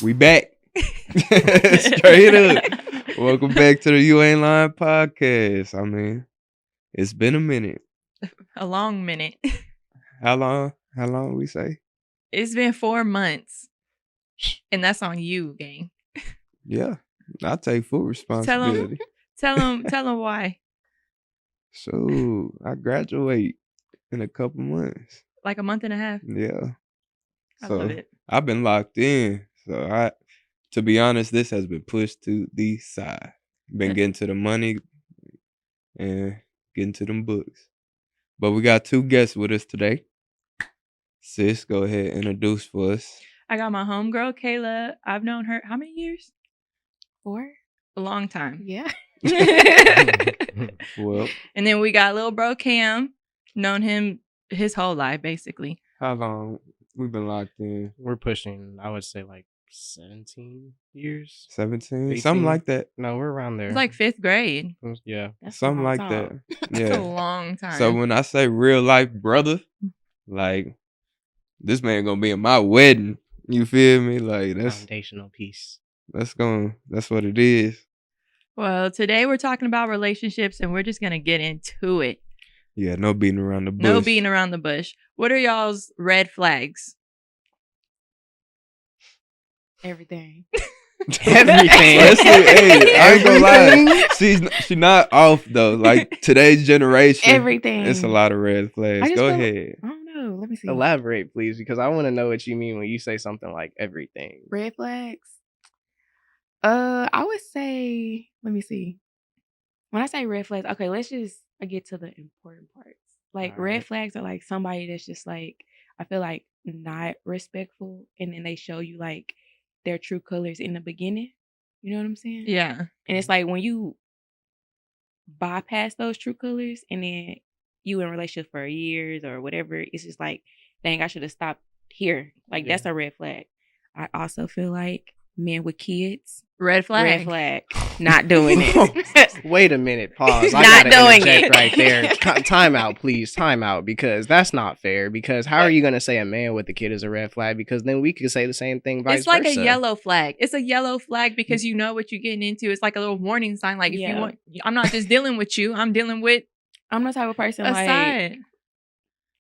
We back. Straight up. Welcome back to the You Ain't Lying podcast. I mean, it's been a minute. A long minute. How long? How long we say? It's been 4 months. And that's on you, gang. Yeah. I take full responsibility. Tell them why. So I graduate in a couple months. Like a month and a half. Yeah. I So love it. I've been locked in. So to be honest, this has been pushed to the side. Been getting to the money and getting to them books. But we got two guests with us today. Sis, go ahead and introduce for us. I got my homegirl, Kayla. I've known her how many years? 4? A long time. Yeah. Well, And then we got little bro Cam. Known him his whole life, basically. how long we've been locked in? We're pushing, I would say, like 17 years. 17? 18? Something like that. No, we're around there. It's like 5th grade. Yeah. That's a Something long like time. that. That's a Yeah. long time. So when I say real life brother, like this man gonna be in my wedding. You feel me? Like Foundational piece. that's what it is. Well, today we're talking about relationships and we're just gonna get into it. Yeah, no beating around the bush. No beating around the bush. What are y'all's red flags? Everything. Everything. That's it. Hey, I ain't gonna lie. She's not off though. Like today's generation, Everything. it's a lot of red flags. I just Go feel- ahead. I don't know. Let me see. Elaborate, please, because I want to know what you mean when you say something like everything. Red flags. I would say, let me see. When I say red flags, okay, let's just get to the important parts. Like red Alright. flags are like somebody that's just like, I feel like not respectful, and then they show you like their true colors in the beginning. You know what I'm saying? Yeah. And it's like when you bypass those true colors and then you in a relationship for years or whatever, it's just like, dang, I should have stopped here. Like that's a red flag. I also feel like men with kids, Red flag. red flag, not doing it. Wait a minute. Pause. I Not gotta doing interject it. right there. Time out, please. Time out, because that's not fair. Because how are you gonna say a man with a kid is a red flag? Because then we could say the same thing vice It's like versa. a yellow flag. It's a yellow flag because you know what you're getting into. It's like a little warning sign. Like if you Yeah. want, I'm not just dealing with you. I'm dealing with I'm the type of person a like side.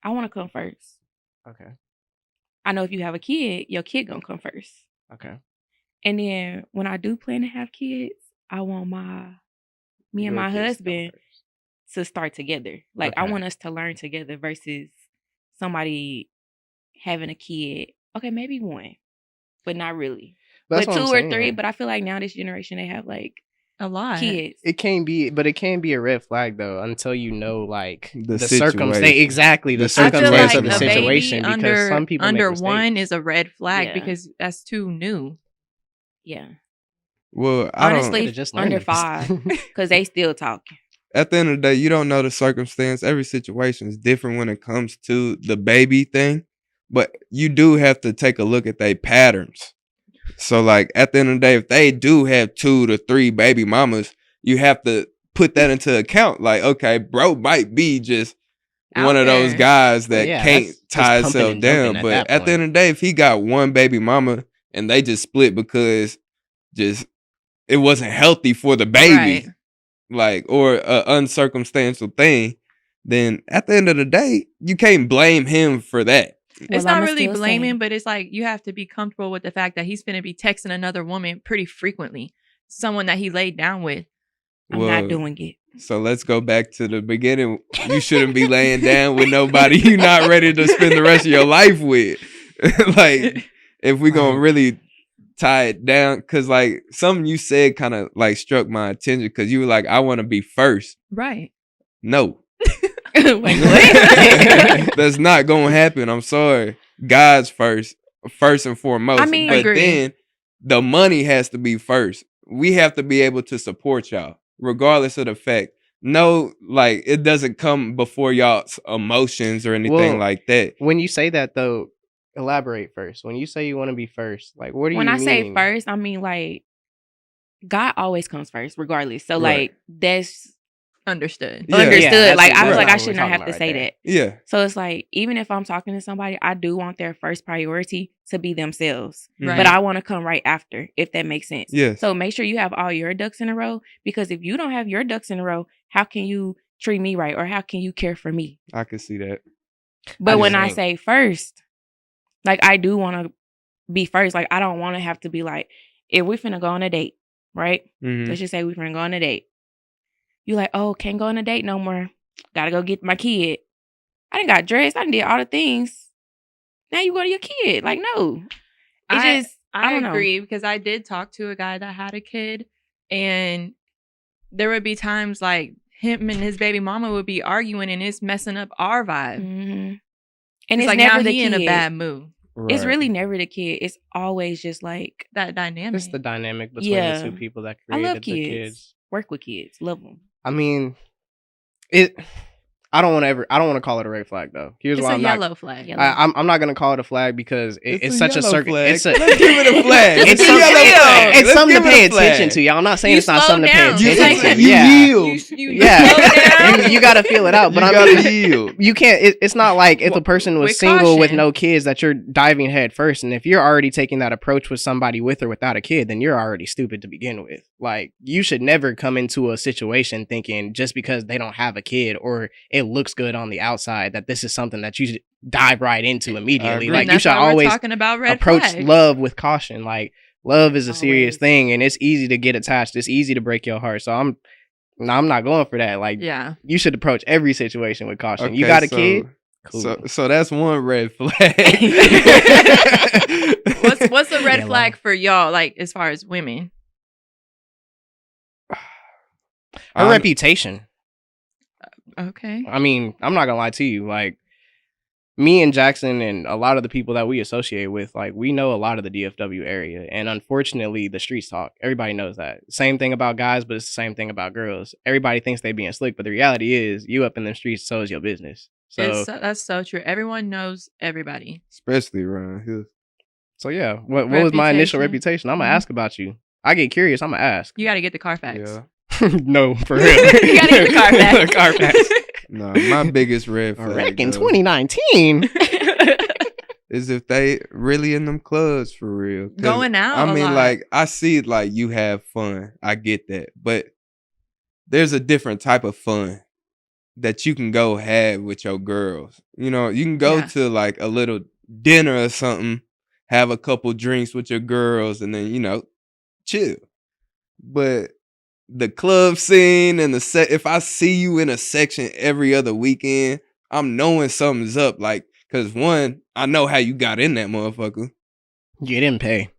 I want to come first. Okay. I know if you have a kid, your kid gonna come first. Okay. And then when I do plan to have kids, I want me and Your my kids come husband first. to start together. Like I Okay. want us to learn together versus somebody having a kid. Okay, maybe one, but not really. That's but what I'm 2 or 3. saying. But I feel like now this generation they have like A lot. kids. It can be, but it can be a red flag though until you know like The circumstance. situation. Exactly, the I I feel circumstance like of the a baby situation. Because under some people make under mistakes. 1 is a red flag Yeah. because that's too new. Yeah, Well, I honestly, Could've just under learned 5 because they still talking. at the end of the day, you don't know the circumstance. Every situation is different when it comes to the baby thing, but you do have to take a look at their patterns. So, like at the end of the day, if they do have 2 to 3 baby mamas, you have to put that into account. Like, okay, bro might be just Out one of those there. guys that Yeah, can't that's just tie pumping himself and dumping down. at But that at the end of the day, if he got one baby mama and they just split because just it wasn't healthy for the baby, Right. like, or a uncircumstantial thing, then at the end of the day, you can't blame him for that. It's Well, not I'ma really still say- blaming, but it's like you have to be comfortable with the fact that he's going to be texting another woman pretty frequently. Someone that he laid down with. I'm Well, not doing it. So let's go back to the beginning. You shouldn't be laying down with nobody you're not ready to spend the rest of your life with. Like, if we gonna really tie it down, because like something you said kind of like struck my attention, because you were like, I want to be first. Right. No, Wait, what? that's not gonna happen. I'm sorry. God's first and foremost. I mean, but agree. then the money has to be first. We have to be able to support y'all, regardless of the fact. No, like it doesn't come before y'all's emotions or anything Well, like that. When you say that though, elaborate first. When you say you want to be first, like what do When you I mean? say first, I mean like God always comes first, regardless. So Right. like that's Understood. Yeah. Understood. that's Like, I feel right. like I what should we're not have talking to about say right there. that. Yeah. So it's like, even if I'm talking to somebody, I do want their first priority to be themselves. Right. But I want to come right after, if that makes sense. Yes. So make sure you have all your ducks in a row, because if you don't have your ducks in a row, how can you treat me right, or how can you care for me? I can see that. But just when I think- say first, like, I do want to be first. Like, I don't want to have to be like, if we finna go on a date, right? Mhm. Let's just say we finna go on a date. You like, oh, can't go on a date no more. Gotta go get my kid. I done got dressed. I done did all the things. Now you go to your kid. Like, no. I don't know. agree because I did talk to a guy that had a kid, and there would be times like him and his baby mama would be arguing, and it's messing up our vibe. Mm-hmm. And it's like never now the he kid. in a bad mood. It's Right. really never the kid. It's always just like, That dynamic. It's the dynamic between Yeah. the two people that I created love the kids. kids. Work with kids. Love them. I mean, it. I don't want to call it a red flag though. Here's It's why a I'm not. yellow flag. Yellow. I'm not gonna call it a flag because it's such a yellow circle. flag. It's a, Let's give it a flag. It's It's a something- yellow flag. it's Let's something to give it pay a flag. attention to. Y'all, I'm not saying You it's not slow something to pay down. You, attention like- to. you Yeah, yield. You Yeah. slow down. you got to feel it out. But you I gotta mean, yield. you can't. It's not like if a person was With single with caution. no kids that you're diving head first. And if you're already taking that approach with somebody with or without a kid, then you're already stupid to begin with. Like, you should never come into a situation thinking just because they don't have a kid or it looks good on the outside that this is something that you should dive right into immediately. agree. Like, And you that's should why we're always talking about red approach flags. love with caution. Like, love is a serious Always. thing, and it's easy to get attached. It's easy to break your heart. So I'm not going for that. Like, Yeah. you should approach every situation with caution. You Okay, got a so- kid? Cool. So that's one red flag. What's the red Yellow. flag for y'all? Like as far as women. Her reputation. Okay. I mean, I'm not gonna lie to you. Like, me and Jackson and a lot of the people that we associate with, like, we know a lot of the DFW area, and unfortunately, the streets talk. Everybody knows that. Same thing about guys, but it's the same thing about girls. Everybody thinks they being slick, but the reality is, you up in the streets, so is your business. So, That's so true. Everyone knows everybody. Especially around here. so yeah. What was my initial Reputation. reputation? I'm gonna Mhm. ask about you. I get curious. I'm gonna ask. You got to get the Carfax. Yeah. No, for real. You gotta get the Carfax. Carfax. No, my biggest red A flag wreck in though, 2019. is if they really in them clubs for real. 'Cause, Going out. I a mean, lot. like, I see it like you have fun. I get that. But there's a different type of fun that you can go have with your girls. You know, you can go Yeah. to like a little dinner or something, have a couple drinks with your girls, and then, you know, chill. But the club scene and if I see you in a section every other weekend, I'm knowing something's up. Like, cause one, I know how you got in that motherfucker. You didn't pay.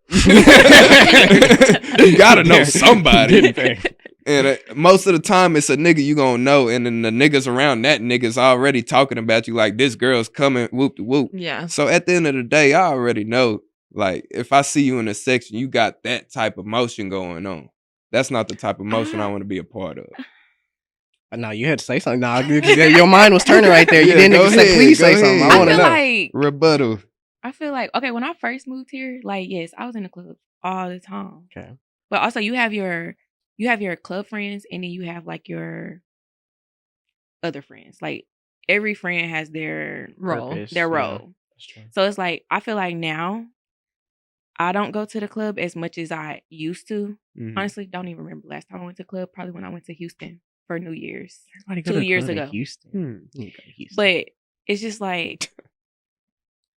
You gotta know somebody. Didn't pay. And most of the time, it's a nigga you gonna know, and then the niggas around that nigga's already talking about you like this girl's coming, whoop de whoop. Yeah. So at the end of the day, I already know. Like, if I see you in a section, you got that type of motion going on. That's not the type of motion I want to be a part of. No, you had to say something. No, your mind was turning right there. You Yeah, didn't go even say, ahead, please go say something. ahead. I I want to feel know. like Rebuttal. okay, when I first moved here, like, yes, I was in the club all the time. Okay. But also you have your club friends, and then you have like your other friends. Like, every friend has their Role. Purpose, their yeah, role. that's true. So it's like, I feel like now I don't go to the club as much as I used to. Mhm. Honestly, don't even remember last time I went to the club. Probably when I went to Houston for New Year's. Everybody go 2 to years club in ago. Houston. Hmm. You need to go to Houston. But it's just like,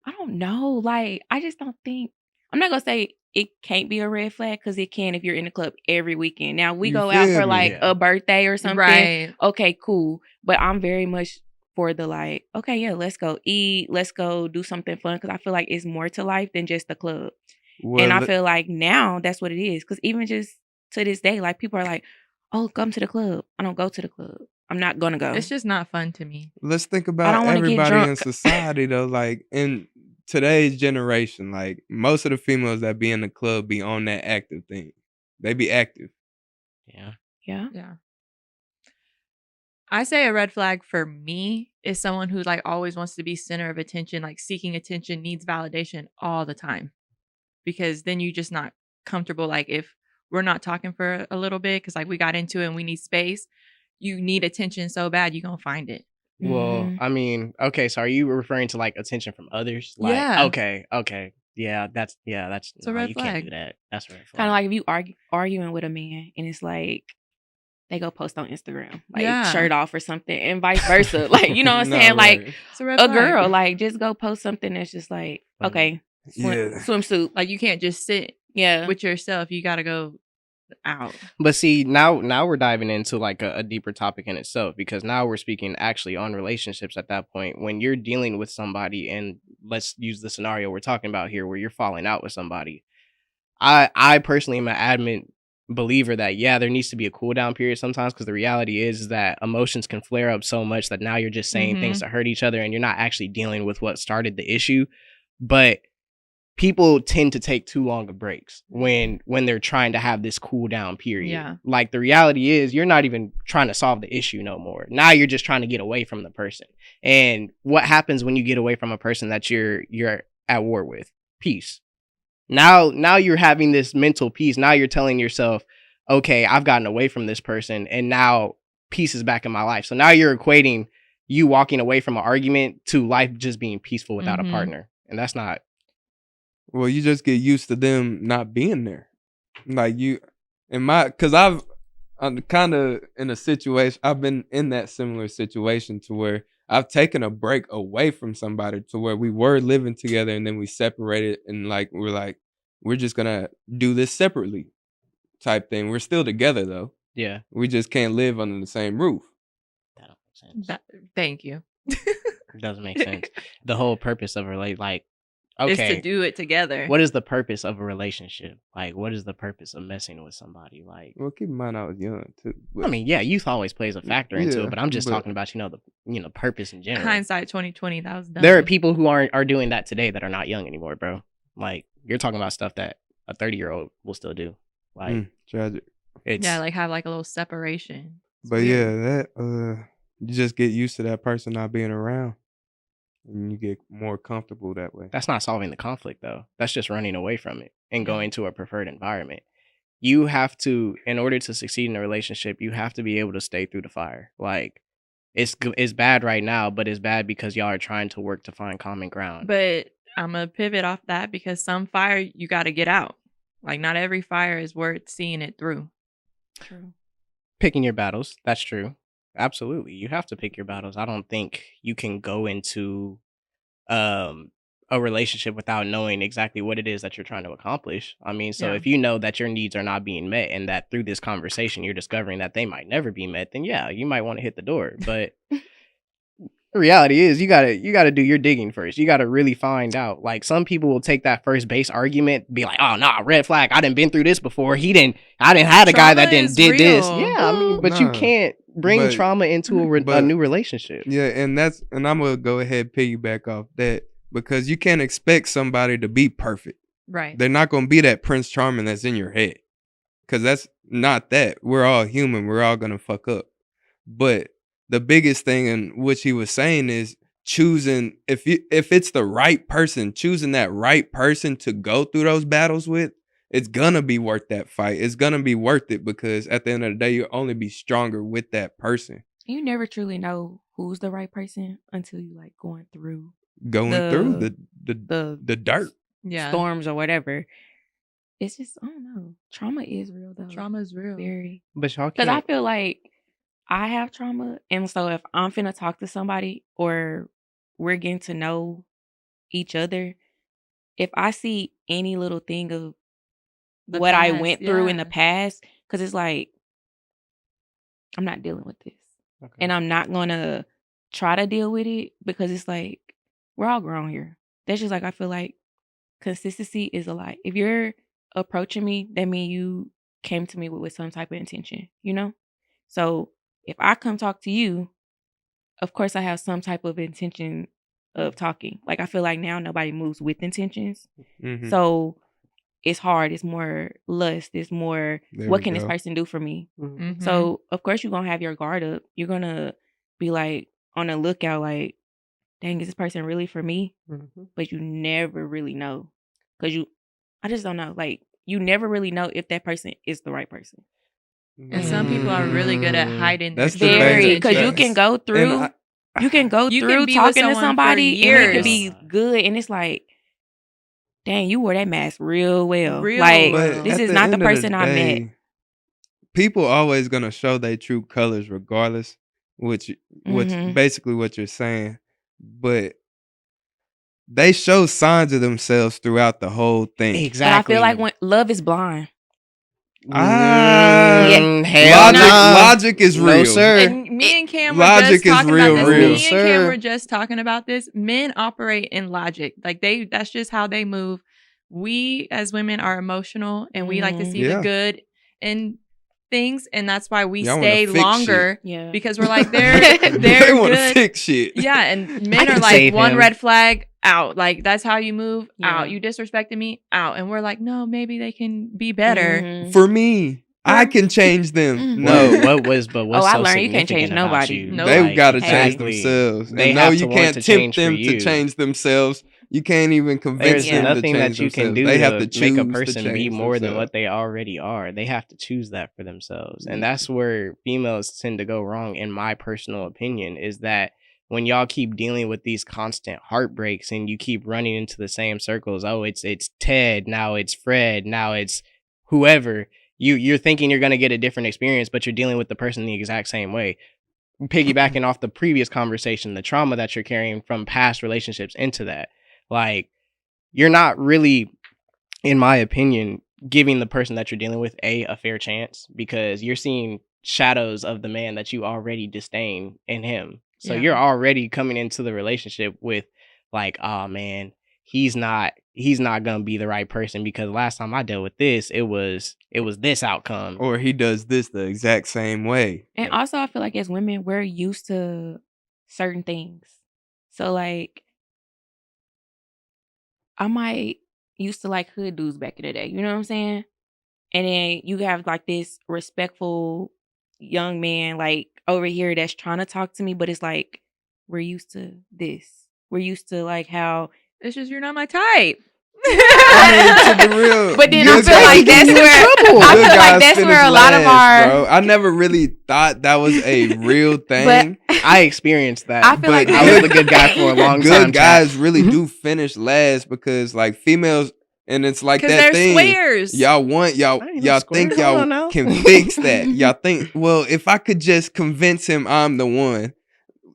I don't know. Like, I just don't think, I'm not going to say it can't be a red flag, because it can if you're in the club every weekend. Now, we You go out feel for me? like Yeah. a birthday or something. Right. Okay, cool. But I'm very much for the like, okay, yeah, let's go eat. Let's go do something fun, because I feel like it's more to life than just the club. Well, And I let- feel like now that's what it is. Because even just to this day, like, people are like, oh, come to the club. I don't go to the club. I'm not going to go. It's just not fun to me. let's think don't about wanna get everybody in drunk. society though. Like, in today's generation, like, most of the females that be in the club be on that active thing. They be active. yeah. yeah. Yeah. I say a red flag for me is someone who like always wants to be center of attention, like seeking attention, needs validation all the time. Because then you just not comfortable. Like if we're not talking for a little bit because like we got into it and we need space, you need attention so bad, you're gonna find it. Well, Mhm. I mean, okay, so are you referring to like attention from others? Like, Yeah. okay. Yeah, that's It's a no, red you can't flag. do that. That's a red flag. Kind of like if you arguing with a man and it's like they go post on Instagram, like Yeah. shirt off or something, and vice versa. Like, you know what I'm saying? Like right. It's a red a flag. girl, like just go post something that's just like, okay, Yeah. swimsuit. Like you can't just sit Yeah. with yourself. You gotta go out. But see, now we're diving into like a deeper topic in itself, because now we're speaking actually on relationships at that point. When you're dealing with somebody, and let's use the scenario we're talking about here where you're falling out with somebody. I personally am an adamant believer that yeah, there needs to be a cool down period sometimes, because the reality is that emotions can flare up so much that now you're just saying things to hurt each other and you're not actually dealing with what started the issue. But people tend to take too long of breaks when they're trying to have this cool down period. Yeah. Like the reality is you're not even trying to solve the issue no more. Now you're just trying to get away from the person. And what happens when you get away from a person that you're at war with? Peace. Now you're having this mental peace. Now you're telling yourself, okay, I've gotten away from this person and now peace is back in my life. So now you're equating you walking away from an argument to life just being peaceful without a partner. And that's not. Well, you just get used to them not being there. Like because I'm kind of in a situation. I've been in that similar situation to where I've taken a break away from somebody to where we were living together and then we separated and like we're just gonna do this separately type thing. We're still together though. Yeah. We just can't live under the same roof. That don't make sense. Thank you. It doesn't make sense. The whole purpose of like, Is okay, to do it together. what is the purpose of a relationship? Like, what is the purpose of messing with somebody? Like, Well, keep in mind I was young too. I mean, yeah, youth always plays a factor into Yeah, it, but I'm just but- talking about the purpose in general. Hindsight 2020. That was dumb. There are people who are doing that today that are not young anymore, bro. Like, you're talking about stuff that a 30-year-old will still do. Like, tragic. it's Yeah, like have like a little separation. It's But weird. yeah, that you just get used to that person not being around, and you get more comfortable that way. that's not solving the conflict though. That's just running away from it and Yeah. going to a preferred environment. You have to, in order to succeed in a relationship, you have to be able to stay through the fire. Like, it's bad right now, but it's bad because y'all are trying to work to find common ground. But I'm gonna pivot off that because some fire you got to get out. Like not every fire is worth seeing it through. True. Picking your battles, that's true. Absolutely, you have to pick your battles. I don't think you can go into a relationship without knowing exactly what it is that you're trying to accomplish. I mean, so Yeah. if you know that your needs are not being met and that through this conversation you're discovering that they might never be met, then yeah, you might want to hit the door. But the reality is you gotta do your digging first. You gotta really find out. Like, some people will take that first base argument, be like, oh nah, red flag, I done been through this before. I didn't had a guy that Trauma didn't is did this. real. Yeah, I mean, but you Nah. can't bring But- trauma into a but- new relationship. Yeah, and I'm gonna go ahead and piggyback off that because you can't expect somebody to be perfect. Right. They're not gonna be that Prince Charming that's in your head, because that's not that. We're all human. We're all gonna fuck up. But the biggest thing in which he was saying is choosing if it's the right person, choosing that right person to go through those battles with. It's gonna be worth that fight. It's gonna be worth it because at the end of the day, you'll only be stronger with that person. You never truly know who's the right person until you like going through Going through the the dirt. Yeah. storms or whatever. It's just, I don't know. Trauma is real though. Trauma is real. Very. But y'all Because I can't. feel like I have trauma. And so if I'm finna talk to somebody or we're getting to know each other, if I see any little thing of The what I past, went through in the yeah. past, because it's like, I'm not dealing with this. Okay. And I'm not going to try to deal with it because it's like, we're all grown here. That's just like, I feel like consistency is a lot. If you're approaching me, that means you came to me with some type of intention, you know? So if I come talk to you, of course I have some type of intention of talking. Like, I feel like now nobody moves with intentions. Mhm. So it's hard. It's more lust. It's more, There what we can this go. person do for me? Mhm. So of course you're gonna have your guard up. You're gonna be like on the lookout, like, dang, is this person really for me? Mhm. But you never really know. I just don't know. Like, you never really know if that person is the right person. And some people are really good at hiding That's their the Very, thing. because you That's- can go through. and You can go You can through be with talking to someone for somebody and it could be years. good, and it's like, dang, you wore that mask real well. Real like well. But this at is not the end of person I met. day, people always gonna show their true colors regardless, which Mhm. basically what you're saying. But they show signs of themselves throughout the whole thing. Exactly. But I feel like when love is blind. Ah, hell logic is No, real. sir. And me and Cam were Logic just is talking real, about this. real. Me and Sir. Cam were just talking about this. Men operate in logic. Like that's just how they move. We as women are emotional and we like to see Yeah. the good in things, and that's why we Y'all wanna stay fix longer Yeah. because we're like they're they want to good. fix shit. Yeah, and I men can are like save one him. red flag out. Like that's how you move Yeah. out. You disrespected me out, and we're like, no, maybe they can be better. Mhm. For me, I can change them. Mhm. No, What's Oh, I so learned you can't change significant about nobody. you? Nope. they've got to Hey. change Exactly. themselves. They And no, have you to want can't to tempt change for them to you. change themselves. You can't even convince There's them to nothing change that you can themselves. do They have to to make a choose to person be change more than themselves. what they already are. They have to choose that for themselves. And that's where females tend to go wrong, in my personal opinion, is that when y'all keep dealing with these constant heartbreaks and you keep running into the same circles, oh, it's Ted, now it's Fred, now it's whoever, you're thinking you're gonna get a different experience, but you're dealing with the person the exact same way. Piggybacking off the previous conversation, the trauma that you're carrying from past relationships into that. Like, you're not really, in my opinion, giving the person that you're dealing with a fair chance, because you're seeing shadows of the man that you already disdain in him. So Yeah. you're already coming into the relationship with like, oh man, he's not gonna be the right person, because last time I dealt with this, it was this outcome. Or he does this the exact same way. And also, I feel like as women, we're used to certain things. So, like, I might used to like hood dudes back in the day. You know what I'm saying? And then you have like this respectful young man like over here that's trying to talk to me, but it's like we're used to this. We're used to like how. It's just you're not my type. I mean, to be real, But then I good feel like guys- that's where I good feel like guys that's finish where a lot of last, our. bro. I never really thought that was a real thing. I experienced that. I feel like I was the good guy for a long good time. guys really Mm-hmm. do finish last because like females, and it's like Because that they're thing. squares. Y'all I ain't no y'all square. think Hold on y'all now. can fix that. Y'all think, well, if I could just convince him I'm the one.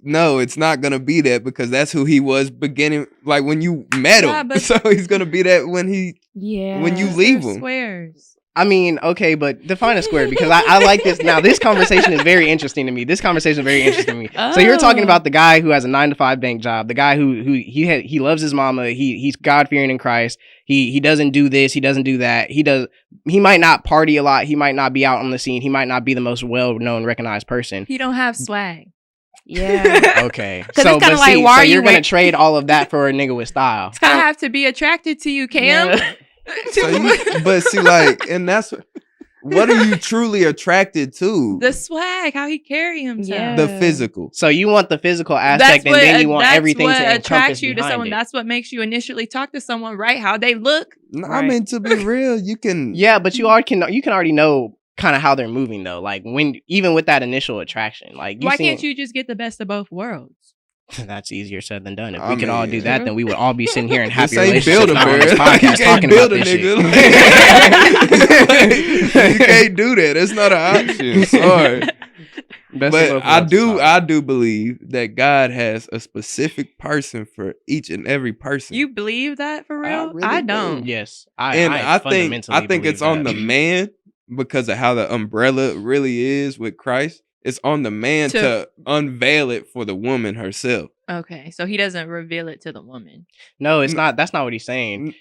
No, it's not gonna be that, because that's who he was beginning, like when you met him. Yeah, but- So he's gonna be that when Yeah. when you They're leave him. squares. I mean, okay, but define a square, because I like this. Now, this conversation is very interesting to me. So you're talking Oh. about the guy who has a 9-to-5 bank job, the guy who he loves his mama, he's God fearing in Christ. He doesn't do this, he doesn't do that. He might not party a lot, he might not be out on the scene, he might not be the most well known, recognized person. He don't have swag. Yeah. Okay, it's kinda but like, see, why so are you you're gonna wait- trade all of that for a nigga with style. I have to be attracted to you, Cam. Yeah. So but see, like, and that's what are you truly attracted to? The swag, how he carry himself. Yeah. The physical. So you want the physical aspect, and then you want everything that's to what encompass attracts you to behind someone. it. That's what makes you initially talk to someone, right? How they look. No, I Right. mean, to be real, you can. Yeah, but you can already know kind of how they're moving though. Like when even with that initial attraction, like Why can't you just get the best of both worlds? That's easier said than done. If I we could all mean, do that, then we would all be sitting here in happy This ain't relationships, build a not on this bear. podcast You can't talking build about a this shit. nigga. You can't do that. It's not an option. Sorry. Best of But both I worlds is fine. I do believe that God has a specific person for each and every person. You believe that for I real? really I do. don't. Yes, And I think fundamentally it's on the believe that. man because of how the umbrella really is with Christ. It's on the man to unveil it for the woman herself. Okay, so he doesn't reveal it to the woman. No, it's not. That's not what he's saying.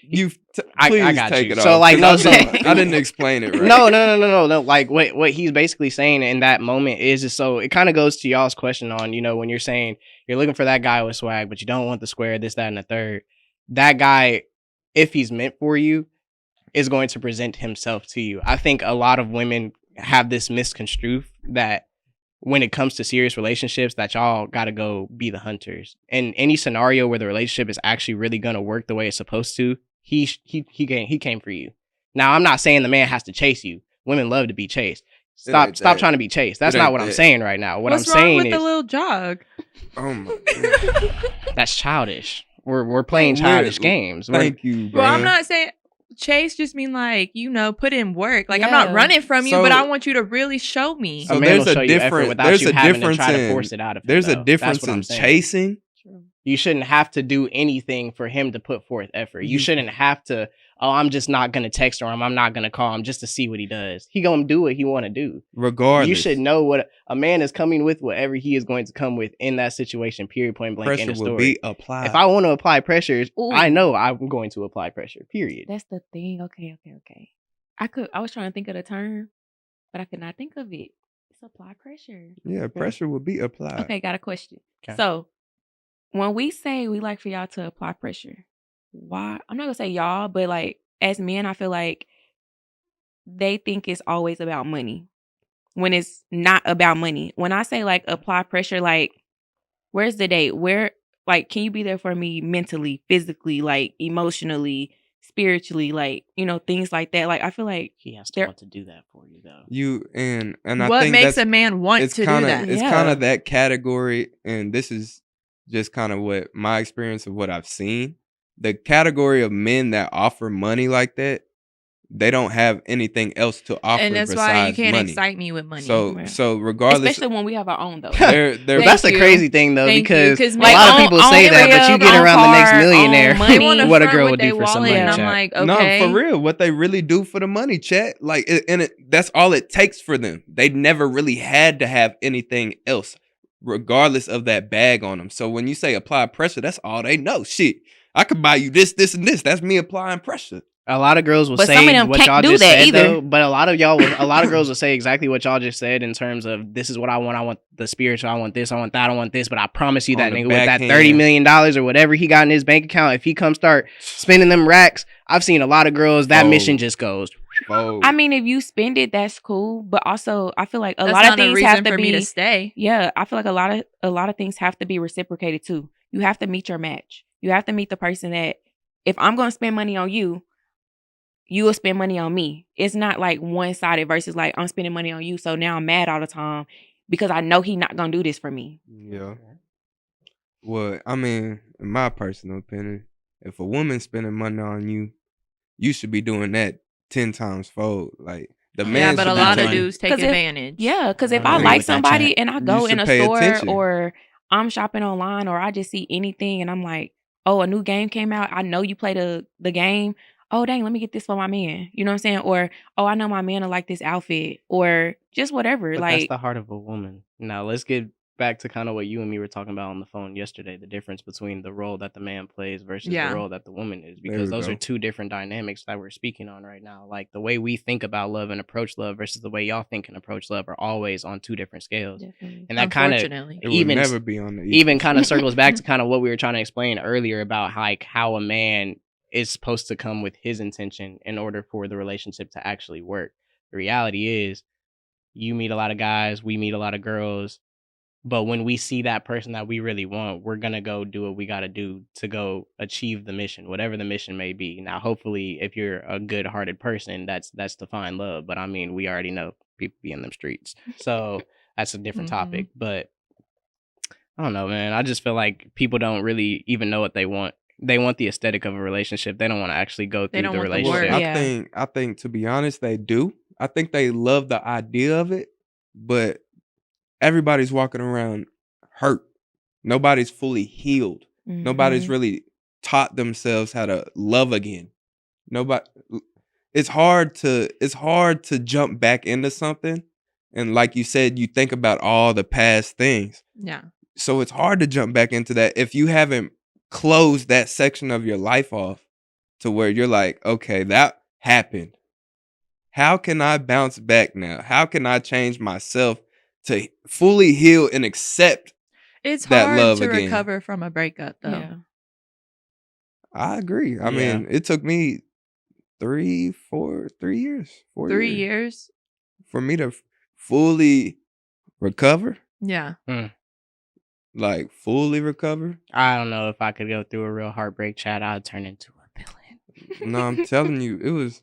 I Please got take you. it So, off. like, 'cause no, I didn't explain it right. No. Like what he's basically saying in that moment is so it kind of goes to y'all's question on, when you're saying you're looking for that guy with swag, but you don't want the square, this, that, and the third. That guy, if he's meant for you, is going to present himself to you. I think a lot of women have this misconstrued that when it comes to serious relationships, that y'all got to go be the hunters. In any scenario where the relationship is actually really going to work the way it's supposed to, he came for you. Now, I'm not saying the man has to chase you. Women love to be chased. Stop ain't stop that. trying to be chased. That's It not ain't what I'm that. saying right now. What What's I'm wrong saying with is the little jog? Oh my God. that's childish. We're playing We're- childish games. Thank you, bro. Well, I'm not saying chase just mean like, put in work. Like I'm Yeah. not running from you, So- but I want you to really show me. So a man there's will a show you effort different- without there's you a having to difference try to in- force it out of him. There's a though. difference That's what in I'm saying. chasing. You shouldn't have to do anything for him to put forth effort. You shouldn't have to, I'm just not going to text him. I'm not going to call him just to see what he does. He going to do what he want to do. Regardless, You should know what a man is coming with, whatever he is going to come with in that situation, period, point blank, pressure end of will story. be applied. If I want to apply pressure, Ooh. I know I'm going to apply pressure, period. That's the thing. Okay. I was trying to think of the term, but I could not think of it. It's apply pressure. yeah, pressure will be applied. Okay, got a question. Okay. So when we say we like for y'all to apply pressure, why? I'm not gonna say y'all, but like as men, I feel like they think it's always about money when it's not about money. When I say like apply pressure, like where's the date? Where, like, can you be there for me mentally, physically, like emotionally, spiritually, like, things like that. Like I feel like He has to There- want to do that for you, though. You and I What think makes that's, a man want it's to kind do of that? it's Yeah. kind of that category, and this is just kind of what my experience of what I've seen. The category of men that offer money like that, they don't have anything else to offer And that's besides why you can't money. excite me with money. So regardless, especially when we have our own though. they're But that's the you. crazy thing, though, Thank you, because 'cause a like, lot of on- people on say that, but you crib, get on around the next car, millionaire. on money. They want to What a front girl with would they do for some wallet, money, and I'm Chat. like, okay. No, for real. What they really do for the money, chat. Like, that's all it takes for them. They never really had to have anything else, regardless of that bag on them. So when you say apply pressure, that's all they know. Shit, I could buy you this, this, and this. That's me applying pressure. A lot of girls will But say some of them what can't y'all do just that said, either. though. But a lot of girls will say exactly what y'all just said in terms of this is what I want. I want the spiritual. I want this. I want that. I want this. But I promise you that On the nigga with that backhand. $30 million or whatever he got in his bank account, if he come start spending them racks, I've seen a lot of girls. That Oh. mission just goes. Oh, I mean, if you spend it, that's cool. But also, I feel like a That's lot of not a things reason have to for be. me to stay. Yeah, I feel like a lot of things have to be reciprocated too. You have to meet your match. You have to meet the person that if I'm going to spend money on you, you will spend money on me. It's not like one sided versus like I'm spending money on you, so now I'm mad all the time because I know he not gonna do this for me. yeah. Well, I mean, in my personal opinion, if a woman's spending money on you, you should be doing that 10 times fold. Like the man. Yeah, but should a be lot of taking- dudes take 'Cause if- advantage. Yeah, because if I I agree like with that, somebody Chat. and I You go should in a pay store attention. or I'm shopping online or I just see anything and I'm like, oh, a new game came out. I know you play the game. Oh, dang, let me get this for my man. You know what I'm saying? Or, oh, I know my man will like this outfit or just whatever. But like, that's the heart of a woman. Now let's get back to kind of what you and me were talking about on the phone yesterday. The difference between the role that the man plays versus Yeah. the role that the woman is, There because we those go. are two different dynamics that we're speaking on right now. Like the way we think about love and approach love versus the way y'all think and approach love are always on two different scales. definitely. And that kind of Unfortunately. It would even never be on the even kind of circles back to kind of what we were trying to explain earlier about like how a man is supposed to come with his intention in order for the relationship to actually work. The reality is you meet a lot of guys, we meet a lot of girls, but when we see that person that we really want, we're going to go do what we got to do to go achieve the mission, whatever the mission may be. Now, hopefully, if you're a good-hearted person, that's to find love. But I mean, we already know people be in them streets. So that's a different topic. But I don't know, man. I just feel like people don't really even know what they want. They want the aesthetic of a relationship. They don't want to actually go They through don't the want the work. relationship. Yeah. I think to be honest, they do. I think they love the idea of it, but everybody's walking around hurt. Nobody's fully healed. Nobody's Mhm. really taught themselves how to love again. Nobody. It's hard to jump back into something, and like you said, you think about all the past things. Yeah. So it's hard to jump back into that if you haven't closed that section of your life off to where you're like, okay, that happened. How can I bounce back now? How can I change myself to fully heal and accept? It's That hard love to again. recover from a breakup, though. Yeah. I agree. I Yeah. mean, it took me 3 years, 4 3 years years. for me to fully recover, Yeah. like fully recover. I don't know if I could go through a real heartbreak, Chat. I'd turn into a villain. No, I'm telling you, it was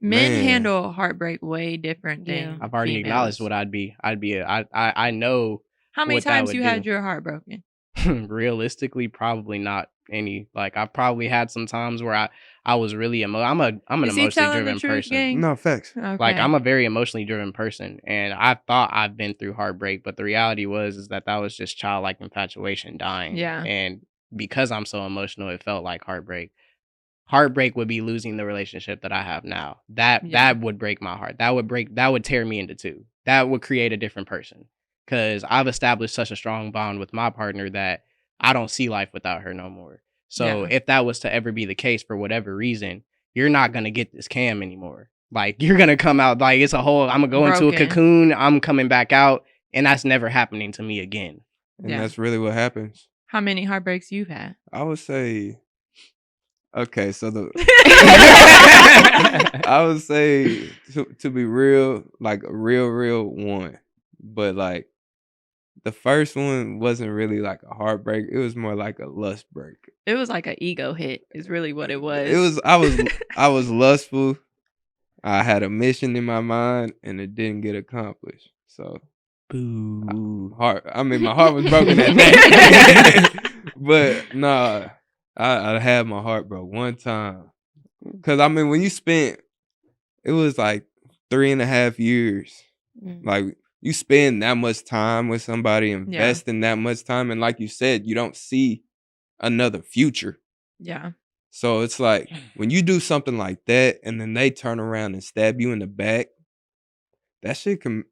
Men Man. handle heartbreak way different than Yeah. I've already acknowledged what I'd be. I know. How many what that times would you had do. your heart broken? Realistically, probably not any. Like I've probably had some times where I was really I'm an Is he emotionally telling the driven truth, person. gang? No facts. Okay. Like I'm a very emotionally driven person, and I thought I've been through heartbreak, but the reality is that was just childlike infatuation dying. Yeah. And because I'm so emotional, it felt like heartbreak. Heartbreak would be losing the relationship that I have now. That would break my heart. That would tear me into two. That would create a different person. Because I've established such a strong bond with my partner that I don't see life without her no more. So Yeah. if that was to ever be the case for whatever reason, you're not gonna get this Cam anymore. Like you're gonna come out like it's a whole. I'm gonna go into a Broken. cocoon. I'm coming back out, and that's never happening to me again. And Yeah. that's really what happens. How many heartbreaks you've had? I would say, okay, so I would say to be real, like a real one. But like the first one wasn't really like a heartbreak. It was more like a lust break. It was like an ego hit. Is really what it was. I was lustful. I had a mission in my mind and it didn't get accomplished. So Boo. my heart was broken that day. But nah, I had my heart broke one time. Cause I mean, when you spent, it was like 3.5 years. Like you spend that much time with somebody, investing that much time, and like you said, you don't see another future. Yeah. So it's like when you do something like that, and then they turn around and stab you in the back, that shit can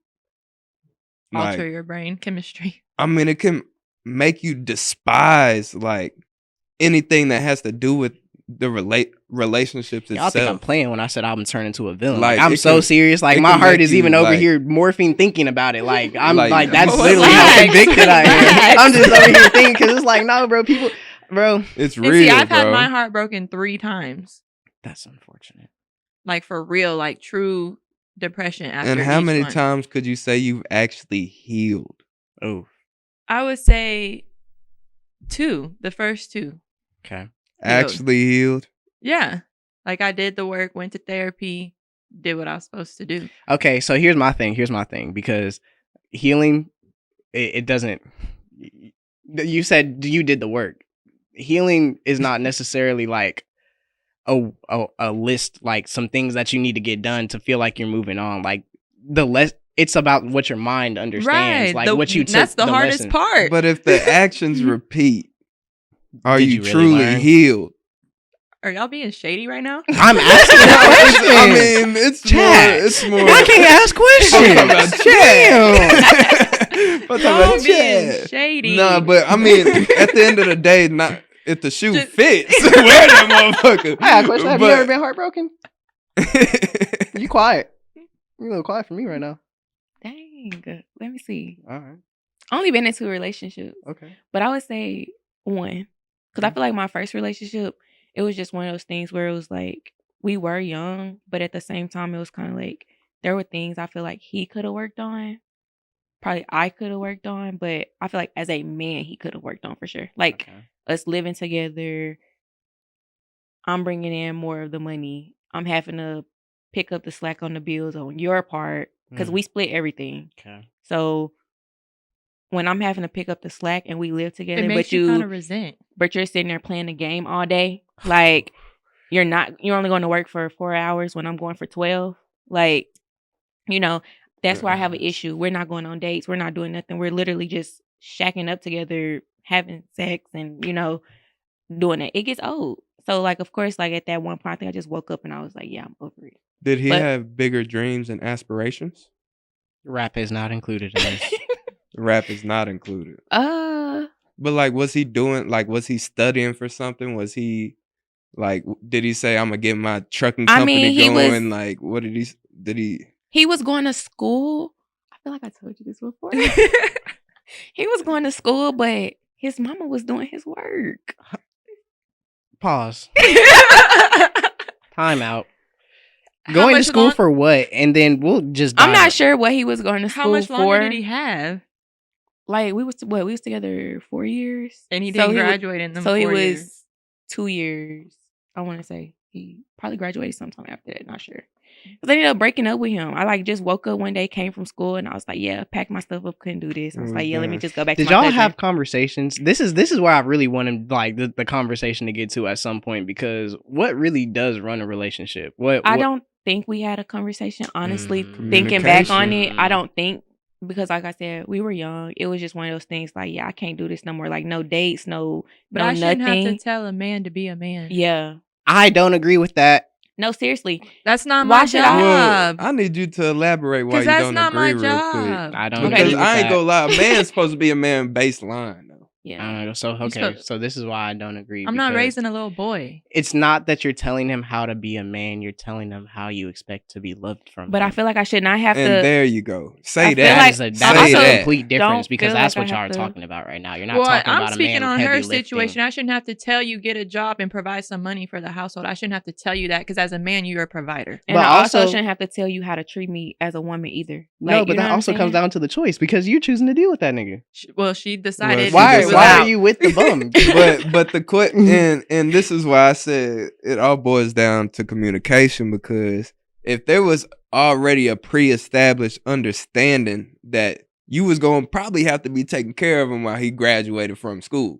Alter your brain chemistry. I mean, it can make you despise like anything that has to do with the relationships Y'all think I'm itself. playing when I said I'm turning to a villain. Like, Like I'm it so can- serious. Like it my can heart make is you, even over like- here morphine thinking about it. Like I'm Like, like that's relax. literally how Relax. convicted I am. Relax. I'm just over here thinking because it's like no, bro. People, bro. It's And real, see, I've bro. had my heart broken 3 times. That's unfortunate. Like for real, like true depression after And how each many one. times could you say you've actually healed? Oh, I would say 2. The first 2. okay. Actually healed? Yeah. Like I did the work, went to therapy, did what I was supposed to do. Okay, so here's my thing because healing, it doesn't. You said you did the work. Healing is not necessarily like a list, like some things that you need to get done to feel like you're moving on. Like it's about what your mind understands, like what you took. That's the hardest lesson. part. But if the actions repeat, are Did you you really truly learn? healed? Are y'all being shady right now? I'm asking a question. I mean, it's more. I can't ask questions. I'm talking about Damn. I'm talking Y'all about being Chad. shady. Nah, but I mean, at the end of the day, not if the shoe Just- fits, wear that motherfucker. I got a question. Have you But- ever been heartbroken? You quiet. You a little quiet for me right now. Dang. Let me see. All right. Only been in 2 relationships, Okay. but I would say 1. Because I feel like my first relationship, it was just one of those things where it was like, we were young, but at the same time, it was kind of like, there were things I feel like he could have worked on. Probably I could have worked on, but I feel like as a man, he could have worked on for sure. Like, Okay. us living together, I'm bringing in more of the money. I'm having to pick up the slack on the bills on your part because we split everything. Okay. So when I'm having to pick up the slack and we live together, it makes but you kind of resent. but you're sitting there playing the game all day, like you're only going to work for 4 hours when I'm going for 12. Like, that's where I have an issue. We're not going on dates. We're not doing nothing. We're literally just shacking up together, having sex and, doing it. It gets old. So like, of course, like at that one point, I think I just woke up and I was like, yeah, I'm over it. Did he But- have bigger dreams and aspirations? Rap is not included in this. Rap is not included. Uh, But like, was he studying for something? Was he like, did he say, I'm gonna get my trucking I company mean, he going? was- Like, what did he? he was going to school. I feel like I told you this before. He was going to school, but his mama was doing his work. Pause. Time out. How Going to much school long- for what? And then we'll just. I'm dive not up. sure what he was going to school How much for. longer did he have? Like we was together 4 years, And he So didn't he wa- graduate in them so 4 he was years. 2 years. I want to say he probably graduated sometime after that. Not sure. Because I ended up breaking up with him. I like just woke up one day, came from school, and I was like, yeah, packed my stuff up, couldn't do this. I was like, yeah, let me just go back Did to my y'all cousin. have conversations? This is where I really wanted like the conversation to get to at some point, because what really does run a relationship? I don't think we had a conversation, honestly. Mm. Thinking back on Communication. it, I don't think, because like I said, we were young. It was just one of those things like, yeah, I can't do this no more. Like no dates, no But no I shouldn't nothing. have to tell a man to be a man. Yeah. I don't agree with that. No, seriously. That's not Why my should I- Well, job. I need you to elaborate why Because you that's don't not agree my real quick. job. I don't Okay. agree Because with I ain't that. gonna lie, a man's supposed to be a man baseline though. Yeah. I don't know. So okay, supposed- so this is why I don't agree. I'm not because raising a little boy. It's not that you're telling him how to be a man. You're telling him how you expect to be loved from. But him. I feel like I should not have And to. there you go. Say I feel that. like- that is Say a that. complete difference, Don't because feel that's like what I y'all are have to- talking about right now. You're not Well, talking I'm about a speaking man on with her heavy lifting. situation. I shouldn't have to tell you get a job and provide some money for the household. I shouldn't have to tell you that because as a man, you're a provider. And But I also also- shouldn't have to tell you how to treat me as a woman either. No, Like, but you know that what I'm also comes saying? down to the choice, because you're choosing to deal with that nigga. Well, she decided. she Why? was Why out. are you with the bum? but and this is why I said it all boils down to communication, because if there was already a pre-established understanding that you was going to probably have to be taking care of him while he graduated from school,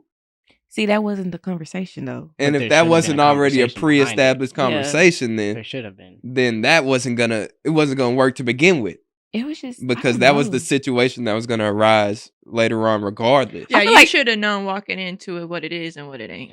See, that wasn't the conversation though. and But if there that should have wasn't been a already a conversation behind it. pre-established Yeah. conversation, There should have been. then that wasn't gonna work to begin with, It was just because I that don't was know. the situation that was gonna arise later on, regardless. Yeah, feel you like- should have known walking into it what it is and what it ain't.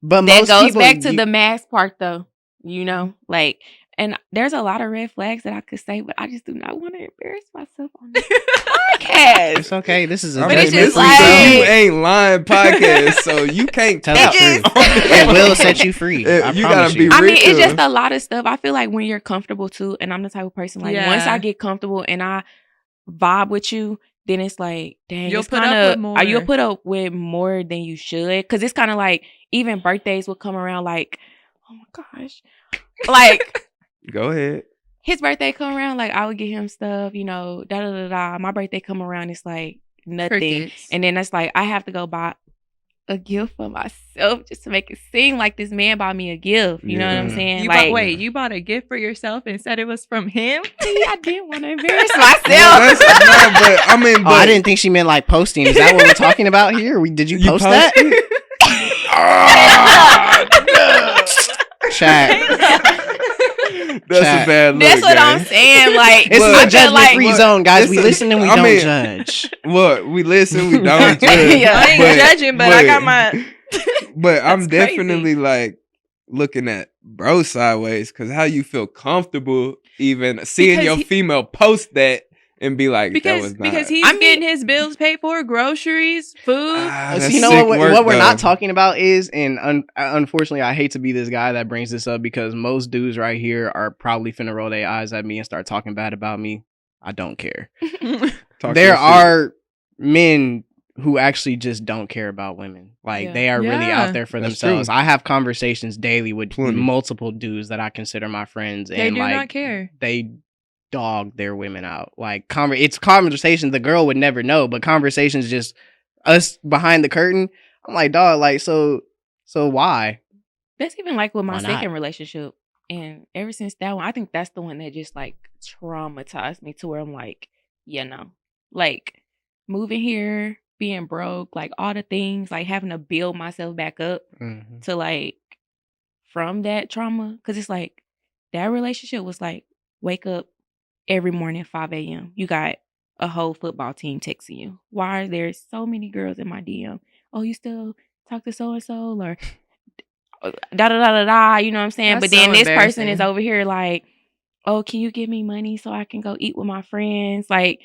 But That most goes people, back to you- the mask part though. You know, like, and there's a lot of red flags that I could say, but I just do not want to embarrass myself on this podcast. It's okay. This is a I But mean, it's this just is like- a You Ain't Lying podcast, so you can't Tell talk. the truth. It will set you free. I You promise gotta be you. I mean, it's real. just a lot of stuff. I feel like when you're comfortable too, and I'm the type of person like once Yeah. I get comfortable and I vibe with you, then it's like, dang, You'll it's put up kind with of more. you'll put up with more than you should, because it's kind of like even birthdays will come around like, oh my gosh, like Go ahead. his birthday come around, like I would get him stuff, you know, da da da da. My birthday come around, it's like nothing, Crickets. and then it's like I have to go buy a gift for myself just to make it seem like this man bought me a gift. You know what I'm Yeah. saying? You like, wait, you bought a gift for yourself and said it was from him? see, I didn't want to embarrass No, myself. that's no, but I mean, but Oh, I didn't think she meant like posting. Is that what we're talking about here? Did you post that? Shaq. That's Chat. a bad look. That's what I'm gang. saying. Like, It's Look, I a feel judgment like free Look, zone, guys. it's We a- listen and we I don't mean- judge. What we listen, we don't judge. Yeah. I ain't judging, but I got my. But I'm That's crazy. definitely like looking at bro sideways, because how you feel comfortable even seeing Because your he- female post that and be like, that Because was not. he's I mean- getting his bills paid for, groceries, food. Ah, So that's you know sick what? work, What we're not though. talking about is, and unfortunately, I hate to be this guy that brings this up, because most dudes right here are probably finna roll their eyes at me and start talking bad about me. I don't care. Talk There your shit. are men who actually just don't care about women. Like Yeah. they are really Yeah. out there for That's themselves. true. I have conversations daily with Plenty. multiple dudes that I consider my friends, They and do like not care. they dog their women out. Like it's conversations the girl would never know, but conversations just us behind the curtain. I'm like, dog, like so why? That's even like with my Why not? second relationship. And ever since that one, I think that's the one that just like traumatized me to where I'm like, yeah, no. Like moving here, being broke, like all the things, like having to build myself back up to like from that trauma. Cause it's like that relationship was like wake up every morning 5 a.m. You got a whole football team texting you. Why are there so many girls in my DM? Oh, you still talk to so and so, or da da da da da. You know what I'm saying? That's But then so this person is embarrassing. over here like, oh, can you give me money so I can go eat with my friends? Like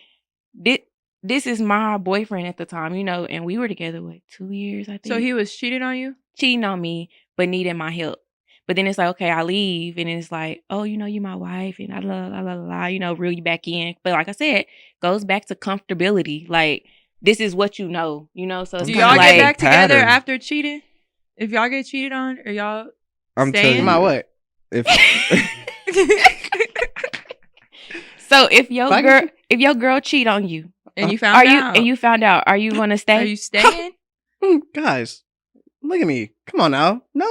this is my boyfriend at the time, you know, and we were together 2 years, I think. So he was cheating on you? cheating on me, but needing my help. But then it's like, okay, I leave, and it's like, oh, you know, you my wife, and I la, you know, reel you back in. But like I said, goes back to comfortability. Like this is what you know. So it's Do kinda y'all like, get back together pattern. after cheating? If y'all get cheated on, or y'all I'm staying? telling you, My what? if So if your Like- girl cheat on you, and you are found out, you found out, are you gonna are stay? you staying? Guys, Look at me. Come on now. No.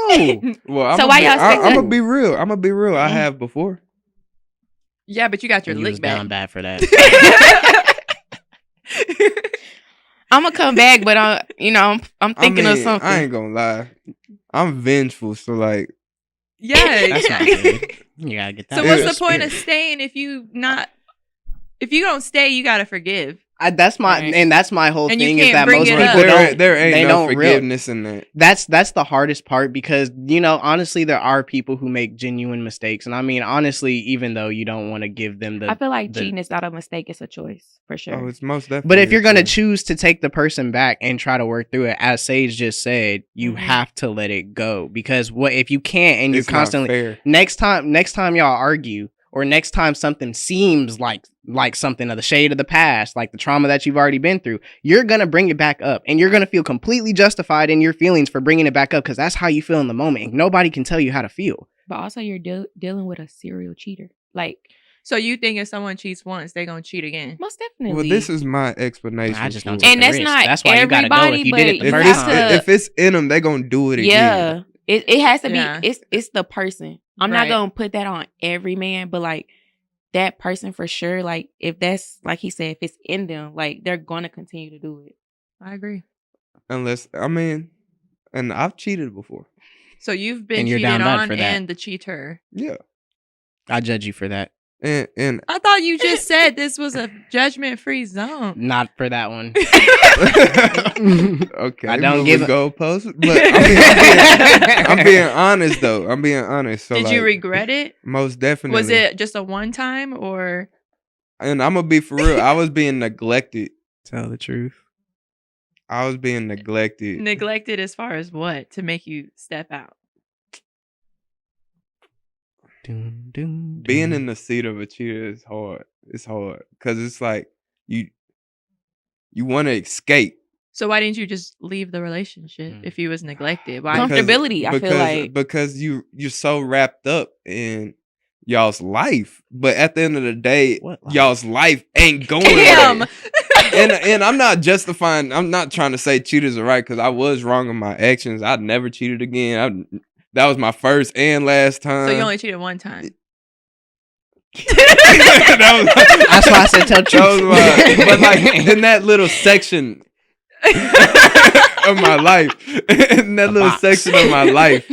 Well, So why y'all expect I'm that? gonna be real. I Mm. have before. Yeah, but you got your You was lick back. down bad for that. I'm gonna come back, but I'm thinking of I something. ain't gonna lie. I'm vengeful, so like, Yeah. That's not good. You gotta get that. So Yeah. what's out the point spirit. of staying if you don't stay, you gotta forgive. That's my Right. and that's my whole And you thing is can't that bring most it people up. don't. there ain't they no don't real- forgiveness in that. That's the hardest part because honestly there are people who make genuine mistakes, and I mean honestly, even though you don't want to give them I feel like the- cheating is not a mistake; it's a choice for sure. Oh, it's most definitely. But if you're gonna true. choose to take the person back and try to work through it, as Sage just said, you Mhm. have to let it go because what if you can't and you're It's not constantly fair. next time y'all argue or next time something seems like something of the shade of the past, like the trauma that you've already been through, you're gonna bring it back up and you're gonna feel completely justified in your feelings for bringing it back up because that's how you feel in the moment and nobody can tell you how to feel. But also, you're dealing with a serial cheater. Like, So you think if someone cheats once, they're gonna cheat again? most definitely. Well, this is my explanation. I just for don't it. take And the that's risk. not That's why you gotta go if you did it everybody, the If but first you it's, have time. to- if it's in them, they gonna do it again. yeah, it has to be. Yeah. It's the person. I'm Right. not gonna put that on every man, but like that person for sure. Like if that's like he said, if it's in them, like they're gonna continue to do it. I agree. Unless and I've cheated before. So you've been And you're cheated down bad on for that. and the cheater. Yeah, I judge you for that. and I thought you just said this was a judgment-free zone. Not for that one. okay, I don't moving give a- goalposts, but I'm being honest though. I'm being honest. So Did you like, regret it? most definitely. Was it just a one time or And I'm gonna be for real. I was being neglected. Tell the truth. I was being neglected. neglected as far as what to make you step out? Being in the seat of a cheater is hard. It's hard because it's like you want to escape. So why didn't you just leave the relationship Mm. if you was neglected? Why? Comfort- Comfortability, I feel like. because you're so wrapped up in y'all's life, but at the end of the day, What life? y'all's life ain't going. Damn. right. And I'm not justifying. I'm not trying to say cheaters are right because I was wrong in my actions. I'd never cheated again. That was my first and last time. So you only cheated one time. That was- That's why I said tell the That was truth. but like in that little section of my life, in that The little box. section of my life,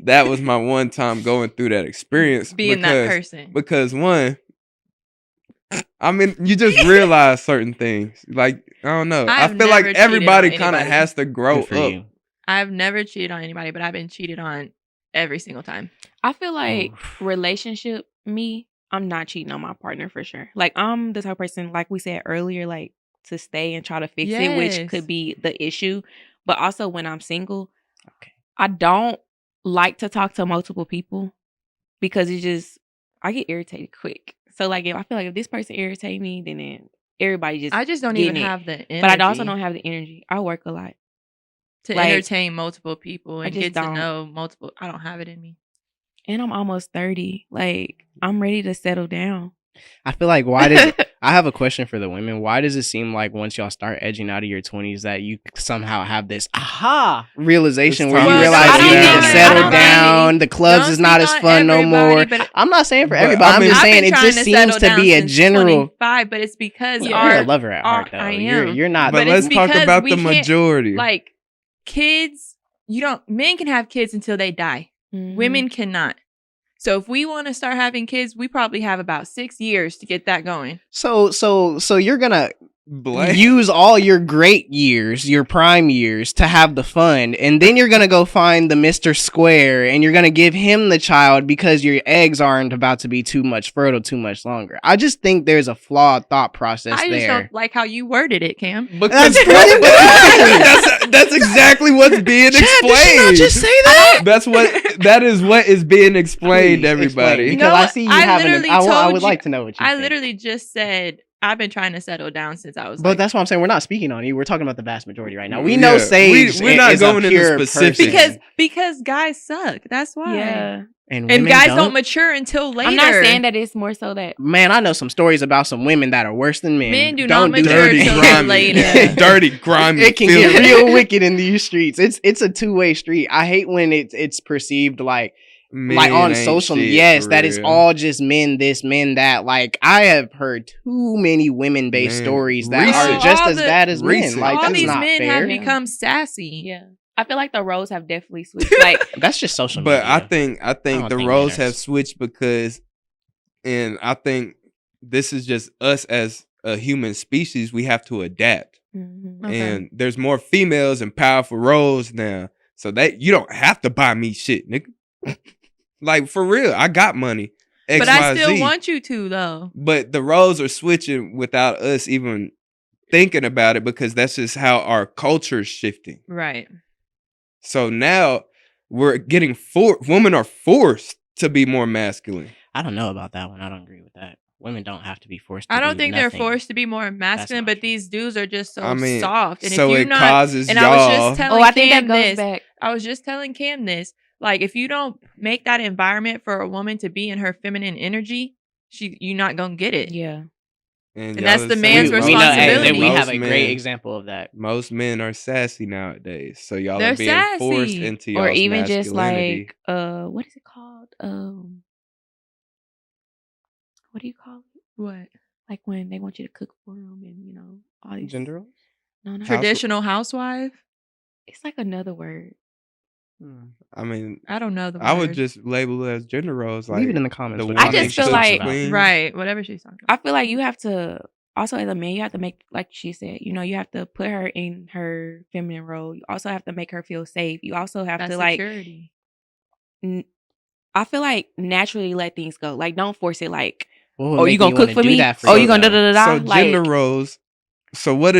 that was my one time going through that experience. Being that person. Because one, I mean, you just realize certain things. Like, I don't know. I I've feel like never cheated everybody on kind of anybody. has to grow Good for up. you. I've never cheated on anybody, but I've been cheated on every single time. I feel like Oof. relationship me, I'm not cheating on my partner for sure. Like I'm the type of person, like we said earlier, like to stay and try to fix it, which Yes. could be the issue. But also when I'm single, Okay. I don't like to talk to multiple people because I get irritated quick. So like if I feel like if this person irritates me, then everybody just I just don't getting even it. have the energy. But I also don't have the energy. I work a lot. to like, entertain multiple people I and just get to don't. know multiple. I don't have it in me. And I'm almost 30. Like I'm ready to settle down. I feel like why does I have a question for the women. Why does it seem like once y'all start edging out of your 20s that you somehow have this aha realization It's where you time to realize settle you need down. to I settle don't down, the clubs Don't is not speak as on fun no more. everybody, but I'm not saying for But, everybody. I I'm mean- just I've saying been it trying just to seems settle to down be a since general 25, but it's because You're our a lover at heart though. I You're am. you're not But But let's it's talk because about we the can't, majority. like kids. Men can have kids until they die. Mhm. Women cannot. So if we want to start having kids, we probably have about 6 years to get that going. so you're gonna Black. use all your great years, your prime years, to have the fun, and then you're gonna go find the Mr. Square, and you're gonna give him the child because your eggs aren't about to be too much fertile too much longer. I just think there's a flawed thought process I just there. don't like how you worded it, Cam. Because That's pretty good. that's exactly what's being Chad, did she not explained. just say that? That is what is being explained, Please, everybody. explain, No, because I see you I having. literally I told would you- like to know what you. I think. literally just said I've been trying to settle down since I was. But like, that's what I'm saying. We're not speaking on you. We're talking about the vast majority right now. We Yeah. know Sage. We're not is a going into pure specifics. person. because guys suck. That's why. Yeah. And women guys don't mature until later. I'm not saying that it's more so that Man, I know some stories about some women that are worse than men. Men do Don't not do mature that. Dirty, until grimy, later. dirty, grimy. It can filthy. get real wicked in these streets. It's a two-way street. I hate when it's perceived like Men on ain't social. shit, Yes, for that is real. all just men this, men that. Like I have heard too many women-based Man, stories that recent. are just All as the- bad as men. recent. Like all that's these not men fair. have become sassy. yeah. I feel like the roles have definitely switched. Like That's just social But media. I think don't the think roles men are have switched because, and I think this is just us as a human species. We have to adapt, mhm. Okay. and there's more females in powerful roles now, so that you don't have to buy me shit, nigga. Like for real, I got money. X, But I Y, still Z. want you to though. But the roles are switching without us even thinking about it because that's just how our culture is shifting. Right. So now we're getting women are forced to be more masculine. I don't know about that one. I don't agree with that. Women don't have to be forced to I don't do think nothing. they're forced to be more masculine, not but true. these dudes are just so I mean, soft. And so if it you're not, causes and y'all. I was just telling Oh, I think that Cam goes this. back. I was just telling Cam this. Like, if you don't make that environment for a woman to be in her feminine energy, you're not gonna get it. Yeah. And y'all that's are the saying man's we know, responsibility. and we have most a great men- example of that. Most men are sassy nowadays, so y'all They're are being forced sassy. into y'all's Or even just masculinity. like what is it called? What do you call it? What? Like when they want you to cook for them and you know all these Gender roles? No, no. Traditional housewife? It's like another word. I mean, I don't know the I would word. just label it as gender roles. Like Leave it in the comments. the what I you woman just think feel she's cooks, like- about. cleans. Right, whatever she's talking about. I feel like you have to also as a man, you have to make like she said, you know, you have to put her in her feminine role. You also have to make her feel safe. You also have That's to like security. I feel like naturally let things go. Like don't force it like, What would oh, make you gonna wanna cook for do me? that for Oh, you, you gonna da though? da da So da. Like gender roles. So what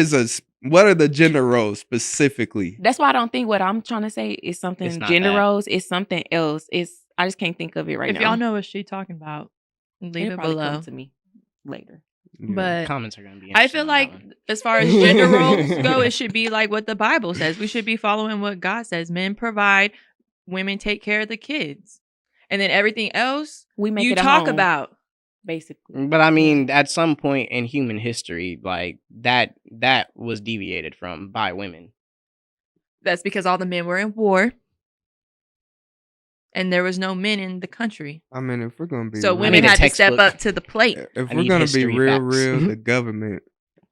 are the gender roles specifically? that's why I don't think what I'm trying to say is something It's not gender that. roles. It's something else. I just can't think of it right If now. y'all know what she's talking about, leave It'll it probably below. come to me later. Yeah. But Comments are going to be I interesting feel on that like one. as far as gender roles go, it should be like what the Bible says. We should be following what God says. Men provide, women take care of the kids. And then everything else We make you it a talk home, about. basically. But I mean, at some point in human history, like that was deviated from by women. That's because all the men were in war. And there was no men in the country. I mean, if we're gonna be So real, women need a had to step textbook. up to the plate. if I we're need gonna be history real, facts. the government,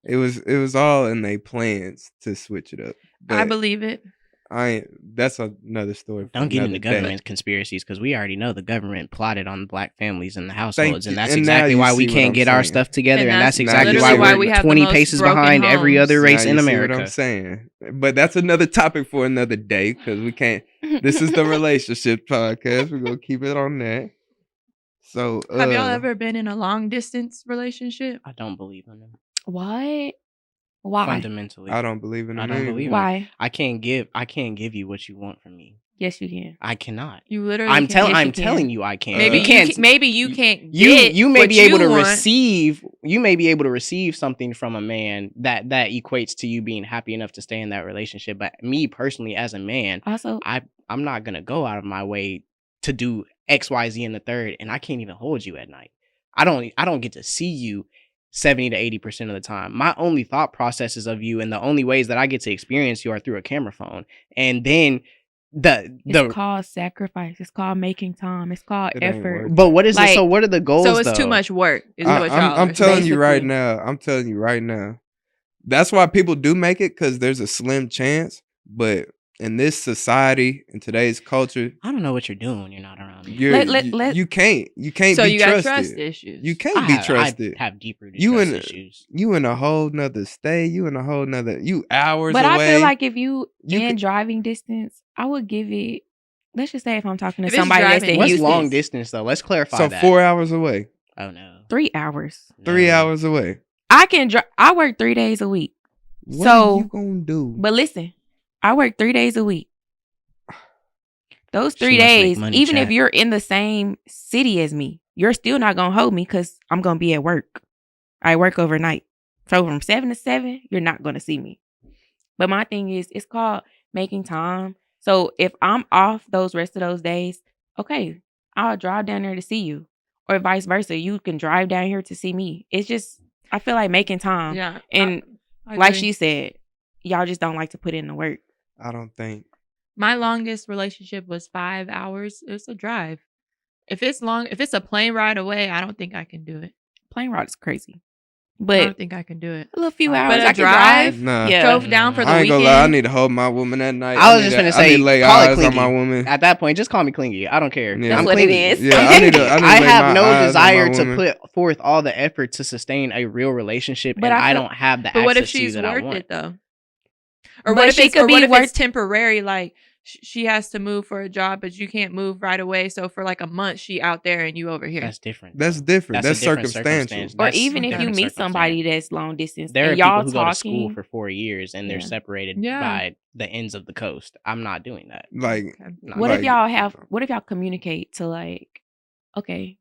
it was all in their plans to switch it up. I But believe it. that's another story. For Don't get another into day. government conspiracies because we already know the government plotted on black families and the households, you. and that's And now exactly you why we see what can't I'm get our saying. stuff together, And and that's that's exactly literally why why we're we have the 20 most paces broken behind every homes. other race Now in you see America. what I'm saying, but that's another topic for another day because we can't. This is the relationship podcast. We're gonna keep it on that. So, Have y'all ever been in a long distance relationship? I don't believe in them What? Why? fundamentally. I don't believe in I them don't either. believe it. Why? I can't give you what you want from me. Yes, you can. I cannot. You literally I'm can't. Yes, you can. telling you I can't. Maybe you you can't. can, maybe you can't you get you may what be able you to want. receive. You may be able to receive something from a man that equates to you being happy enough to stay in that relationship. But me personally, as a man, Also, I'm not gonna go out of my way to do X, Y, Z in the third, and I can't even hold you at night. I don't get to see you 70 to 80% of the time. My only thought processes of you and the only ways that I get to experience you are through a camera phone. And then it's called sacrifice. It's called making time. It's called It ain't effort. worth but what is Like, it? So what are the goals? So it's though? too much work. Is what y'all I'm are telling you right basically. now. I'm telling you right now. That's why people do make it because there's a slim chance. But in this society, in today's culture, I don't know what you're doing when you're not around me. you can't So be you got trusted. trust issues. You can't be trusted. I have deep rooted You trust in- issues. You in a whole nother state. You in a whole nother. You hours But away. I feel like if you You in could- driving distance, I would give it. Let's just say if I'm talking to If it's somebody that's driving in What's Houston, long distance though? Let's clarify so that. 4 hours away, Oh no. 3 hours. 3 No. hours away. I can drive. I work 3 days a week. What So- are you gonna do? But listen, I work 3 days a week. Those She 3 must make days, money, even if chat. you're in the same city as me, you're still not gonna hold me because I'm gonna be at work. I work overnight. So from 7 to 7, you're not going to see me. But my thing is, it's called making time. So if I'm off those rest of those days, okay, I'll drive down there to see you. Or vice versa. You can drive down here to see me. It's just, I feel like making time. Yeah. And I like agree. she said, y'all just don't like to put in the work. I don't think. My longest relationship was 5 hours. It's a drive. If it's a plane ride away, I don't think I can do it. Plane ride is crazy. I But don't think I can do it. a little few But hours, a I can drive? drive. Nah. Yeah. Drove down for the I ain't weekend. gonna lie. I need to hold my woman that night. I was just need gonna to- I say, need to lay call it eyes on clingy. my woman. At that point, just call me clingy. I don't care. Yeah. That's I'm what it clingy. is. Yeah, I'm I need to. clingy. I, need to I lay have my no eyes on my desire to woman. put forth all the effort to sustain a real relationship, But and I I feel- don't have the But what if access to you she's that I worth want. it though? Or But what if she it's could or be what if worth- it's temporary? Like she has to move for a job, but you can't move right away. So for like a month, she out there and you over here. That's different. That's though. different. That's a different circumstantial. circumstance. Or That's even if you different meet somebody circumstance. that's long distance There are and people y'all who talking, go to school for 4 years and they're Yeah. separated Yeah. by the ends of the coast. I'm not doing that. Like, Okay. Not what doing if y'all communicate to like, okay,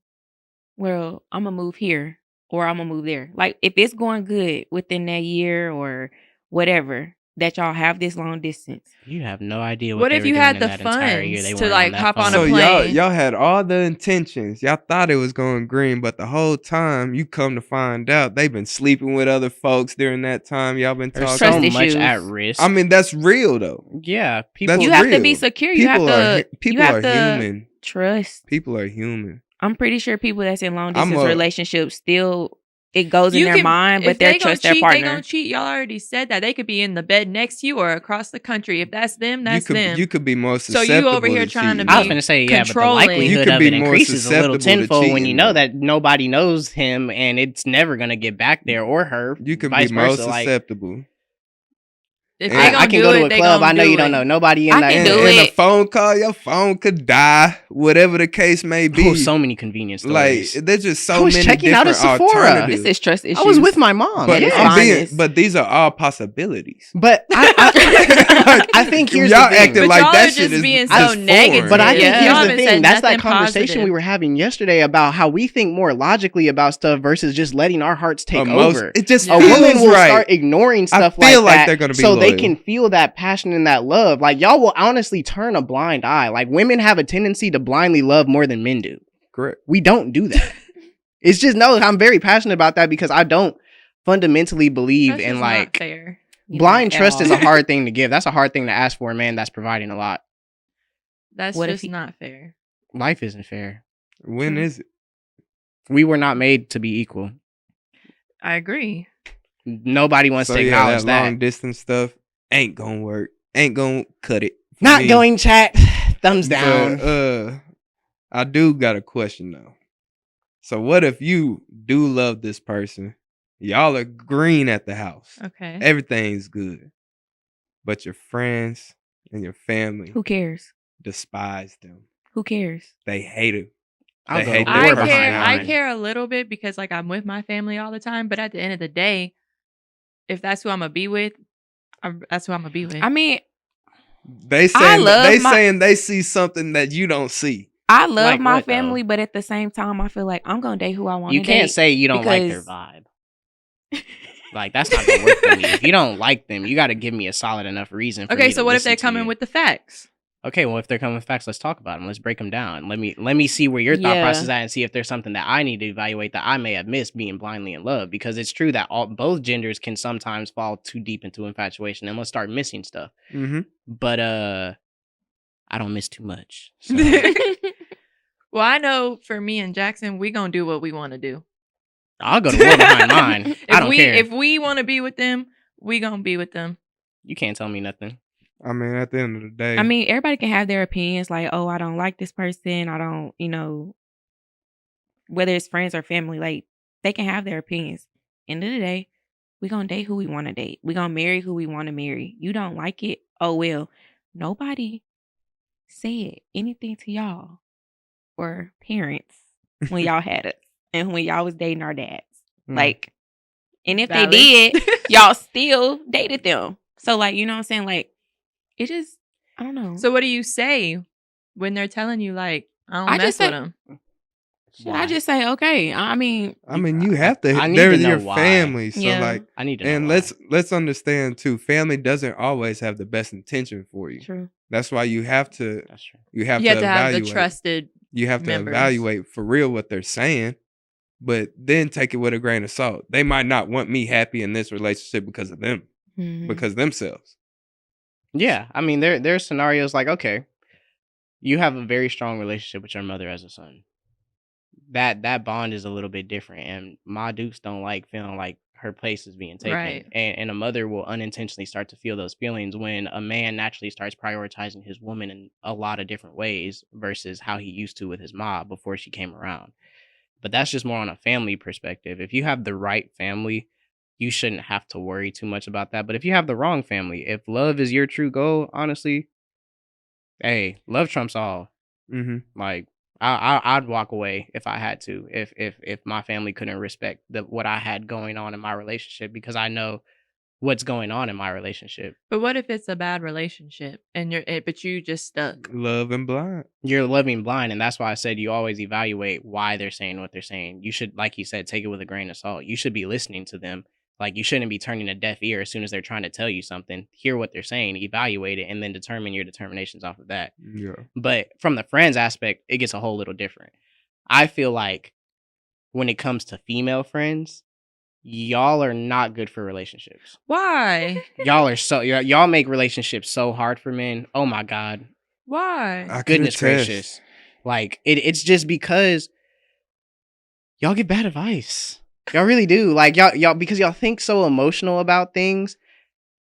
well, I'm gonna move here or I'm gonna move there. Like if it's going good within that year or whatever, that y'all have this long distance. You have no idea what What they if were you doing had in the that entire year. They funds to, weren't like, that hop on phone. a so plane? y'all had all the intentions. Y'all thought it was going green, but the whole time you come to find out they've been sleeping with other folks during that time. Y'all been There's talking. so Trust much issues. at risk. I mean, that's real though. yeah, people. That's You have to be real. secure. You have to People you have are to human. trust. People are human. I'm pretty sure people that's in long I'm distance a- relationships still it goes in You their can- mind, if but they gonna trust their cheat, partner. They gonna cheat. Y'all already said that. They could be in the bed next to you or across the country. If that's them, that's them. You could be more So you susceptible. over here trying to cheating. be I was going to say, yeah, but the controlling. You likelihood could of be it more increases a little susceptible to tenfold when you cheating, know though. that nobody knows him and it's never going to get back there or her. You could vice be more versa. Like, susceptible. If And they gonna I can do go to it, a they club. gonna I know do you don't it. know nobody in I that. can And, do and it. a phone call, your phone could die. Whatever the case may be. Oh, so many convenient like stories. there's just I so was many checking out different at Sephora. alternatives. This is trust issues. I was with my mom. but It is I'm being, honest. but these are all possibilities. But I think here's Y'all the thing. acting But like y'all that are shit just is being is so foreign. negative. But I think Yeah. Y'all here's the haven't thing. said That's that nothing conversation positive. we were having yesterday about how we think more logically about stuff versus just letting our hearts take over. It just Yeah. A feels woman will right. start ignoring stuff feel like that they're gonna be so they loyal. can feel that passion and that love. Like y'all will honestly turn a blind eye. Like women have a tendency to blindly love more than men do. Correct. We don't do that. It's just no. I'm very passionate about that because I don't fundamentally believe That's in just like not fair. blind At trust all. is a hard thing to give. That's a hard thing to ask for a man that's providing a lot. That's What if just he- not fair. Life isn't fair. When True. is it? We were not made to be equal. I agree. Nobody wants So to yeah, acknowledge that that. long distance stuff ain't gonna work. Ain't gonna cut it. for Not me. going chat. Thumbs down. But, I do got a question though. So what if you do love this person? Y'all are green at the house. Okay. Everything's good. But your friends and your family Who cares? despise them. Who cares? They hate him. I'll They go hate door their I personality. care. I behind. care a little bit because like I'm with my family all the time. But at the end of the day, if that's who I'm gonna be with, that's who I'm gonna be with. I mean, They saying love they my- saying they see something that you don't see. I love Like my what, though? family, but at the same time, I feel like I'm gonna date who I want to You date. can't say you don't like their because- vibe. Like that's not gonna work for me. If you don't like them, you got to give me a solid enough reason. For okay, me so to what if they listen to come in you. with the facts? Okay, well, if they're coming with facts, let's talk about them. Let's break them down. Let me see where your thought Yeah. process is at and see if there's something that I need to evaluate that I may have missed being blindly in love. Because it's true that both genders can sometimes fall too deep into infatuation and let's start missing stuff. Mm-hmm. But I don't miss too much. So. Well, I know for me and Jackson, we gonna do what we want to do. I'll go to war behind mine. I don't care. If we want to be with them, we gonna be with them. You can't tell me nothing. I mean, at the end of the day, I mean, everybody can have their opinions. Like, oh, I don't like this person. I don't, whether it's friends or family, like they can have their opinions. End of the day, we gonna date who we want to date. We gonna marry who we want to marry. You don't like it? Oh well. Nobody said anything to y'all or parents when y'all had us and when y'all was dating our dads. Mm. Like, and if Valid. they did, y'all still dated them. So like, you know what I'm saying? Like, it just, I don't know. So what do you say when they're telling you like I don't I mess just with say- them? Should I just say okay? I mean, you have to. I need They're to know your why. family, so Yeah. like, I need to know and why. let's understand too. Family doesn't always have the best intention for you. true. That's why you have to. That's true. You have You to have to have evaluate. the trusted. You have to members. evaluate for real what they're saying, but then take it with a grain of salt. They might not want me happy in this relationship because of them, Mhm. because themselves. Yeah, I mean, there's scenarios like, okay, you have a very strong relationship with your mother as a son. That bond is a little bit different, and my dukes don't like feeling like her place is being taken. Right. And a mother will unintentionally start to feel those feelings when a man naturally starts prioritizing his woman in a lot of different ways versus how he used to with his mom before she came around. But that's just more on a family perspective. If you have the right family, you shouldn't have to worry too much about that. But if you have the wrong family, if love is your true goal, honestly, hey, love trumps all. Mm-hmm. Like I'd walk away if I had to, if my family couldn't respect what I had going on in my relationship, because I know what's going on in my relationship. But what if it's a bad relationship and but you just stuck? Love and blind. You're loving blind, and that's why I said you always evaluate why they're saying what they're saying. You should, like you said, take it with a grain of salt. You should be listening to them. Like, you shouldn't be turning a deaf ear as soon as they're trying to tell you something. Hear what they're saying, evaluate it, and then determine your determinations off of that. Yeah. But from the friends aspect, it gets a whole little different. I feel like when it comes to female friends, y'all are not good for relationships. Why? Y'all make relationships so hard for men. Oh my God. Why? I can Goodness attest. gracious. Like, it's just because y'all get bad advice. Y'all really do. Like, y'all because y'all think so emotional about things,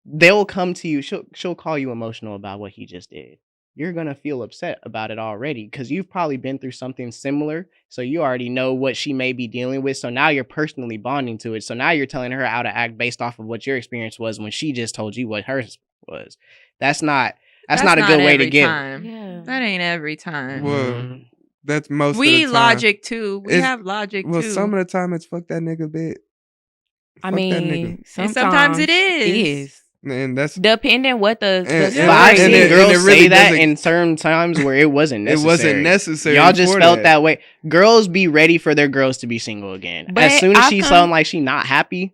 they'll come to you. She'll call you emotional about what he just did. You're gonna feel upset about it already because you've probably been through something similar. So you already know what she may be dealing with. So now you're personally bonding to it. So now you're telling her how to act based off of what your experience was when she just told you what hers was. That's not a good way to every get. time. Yeah. That ain't every time. Well, that's most We of the time. logic too. We It's- have logic Well, too. some of the time it's fuck that nigga bit. I Fuck that nigga. mean, And sometimes it is. It is. And that's Depending what the And- story and- But I've and seen it- girls and it really say that doesn't- in certain times where it wasn't it necessary. wasn't necessary. Y'all just for felt that way. Girls be ready for their girls to be single again. But as soon as I've she's come- feeling like she not happy,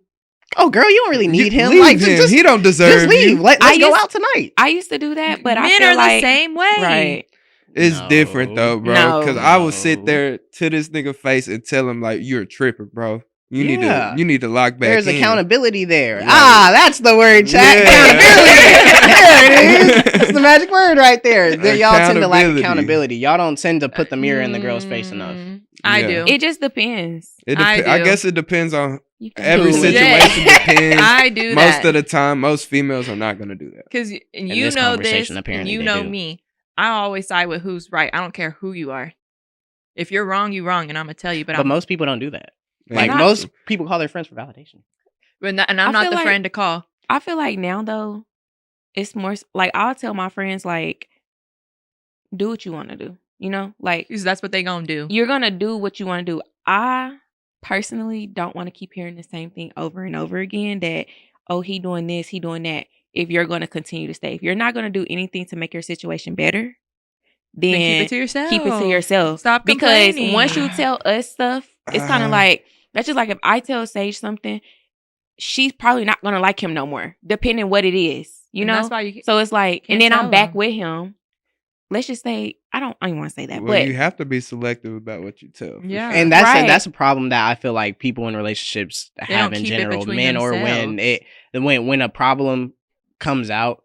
oh girl, you don't really need him. Leave Like him. just He don't deserve just leave. you. Let's I go used- out tonight. I used to do that, but I Men feel are like the same way. right. It's No. different though, bro. No. Because I would sit No. there to this nigga face and tell him like, "You're a tripper, bro. You Yeah. need to lock back There's in." accountability there. Right. That's the word, chat. Yeah. Accountability. There it is. That's the magic word right there. Y'all tend to lack Accountability. accountability. Y'all don't tend to put the mirror in the girl's face enough. I Yeah. do. It just depends. I I do. guess it depends on You can every do it. situation. Depends. I do Most that. of the time, most females are not gonna do that. Because you this know this, conversation, and apparently you they know do. me. I always side with who's right. I don't care who you are. If you're wrong, you're wrong, and I'm gonna tell you. But But most people don't do that. Like, And most people call their friends for validation. and I'm I not feel the like- friend to call. I feel like now though, it's more like I'll tell my friends like, do what you want to do. You know, like Because that's what they gonna do. you're gonna do what you want to do. I personally don't want to keep hearing the same thing over and over again. That he doing this, he doing that. If you're going to continue to stay, if you're not going to do anything to make your situation better, then Then keep it to yourself. keep it to yourself. Stop because complaining. once you tell us stuff, it's kind of Uh. like that's just like if I tell Sage something, she's probably not gonna like him no more, depending what it is. You And know, that's why you. so it's like, and can't then I'm tell back him. with him. Let's just say I don't even want to say that, Well, but you have to be selective about what you tell. for Yeah. sure. And that's Right. that's a problem that I feel like people in relationships have don't in keep it general, between men or when themselves. when a problem comes out,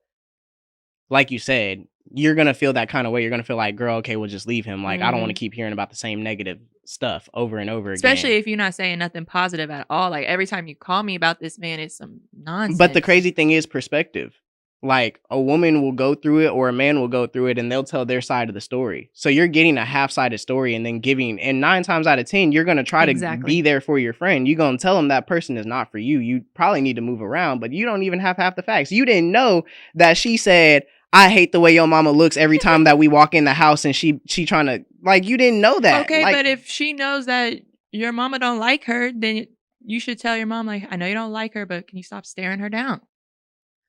like you said, you're gonna feel that kind of way. You're gonna feel like, girl, okay, we'll just leave him. Like, I don't want to keep hearing about the same negative stuff over and over Especially again. if you're not saying nothing positive at all. Like every time you call me about this man, it's some nonsense. But the crazy thing is perspective. Like, a woman will go through it or a man will go through it and they'll tell their side of the story. So you're getting a half-sided story and then and 9 times out of 10, you're going to try to Exactly. be there for your friend. You're going to tell them that person is not for you. You probably need to move around, but you don't even have half the facts. You didn't know that she said, I hate the way your mama looks every time that we walk in the house and she trying to, like, you didn't know that. Okay, Like, but if she knows that your mama don't like her, then you should tell your mom, like, I know you don't like her, but can you stop staring her down?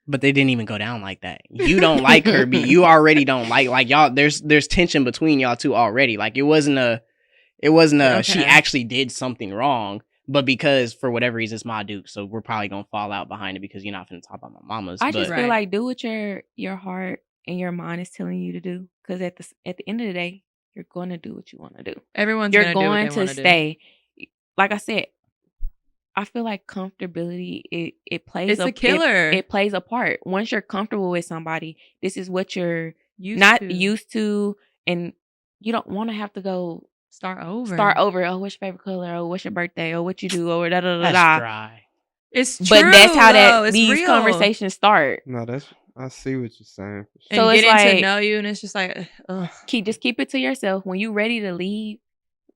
But they didn't even go down like that. You don't like her, but you already don't like y'all. There's tension between y'all two already. Like, it wasn't It wasn't a she Okay. actually did something wrong, but because for whatever reason it's my Duke, so we're probably gonna fall out behind it because you're not finna talk about my mamas. I but just feel Right. like do what your heart and your mind is telling you to do. Because at the end of the day, you're going to do what you want to do. Everyone's You're gonna do what going they to want to do. stay. Like I said, I feel like comfortability it plays It's a killer. It plays a part. Once you're comfortable with somebody, this is what you're Used not to used to, and you don't want to have to go start over. Oh, what's your favorite color? Oh, what's your birthday? Oh, what you do? Or da da da that's da. dry. It's true, But that's how though. It's these real. conversations start. No, I see what you're saying. For And So it's getting to like- know you, and it's just like, ugh. Just keep it to yourself. When you're ready to leave,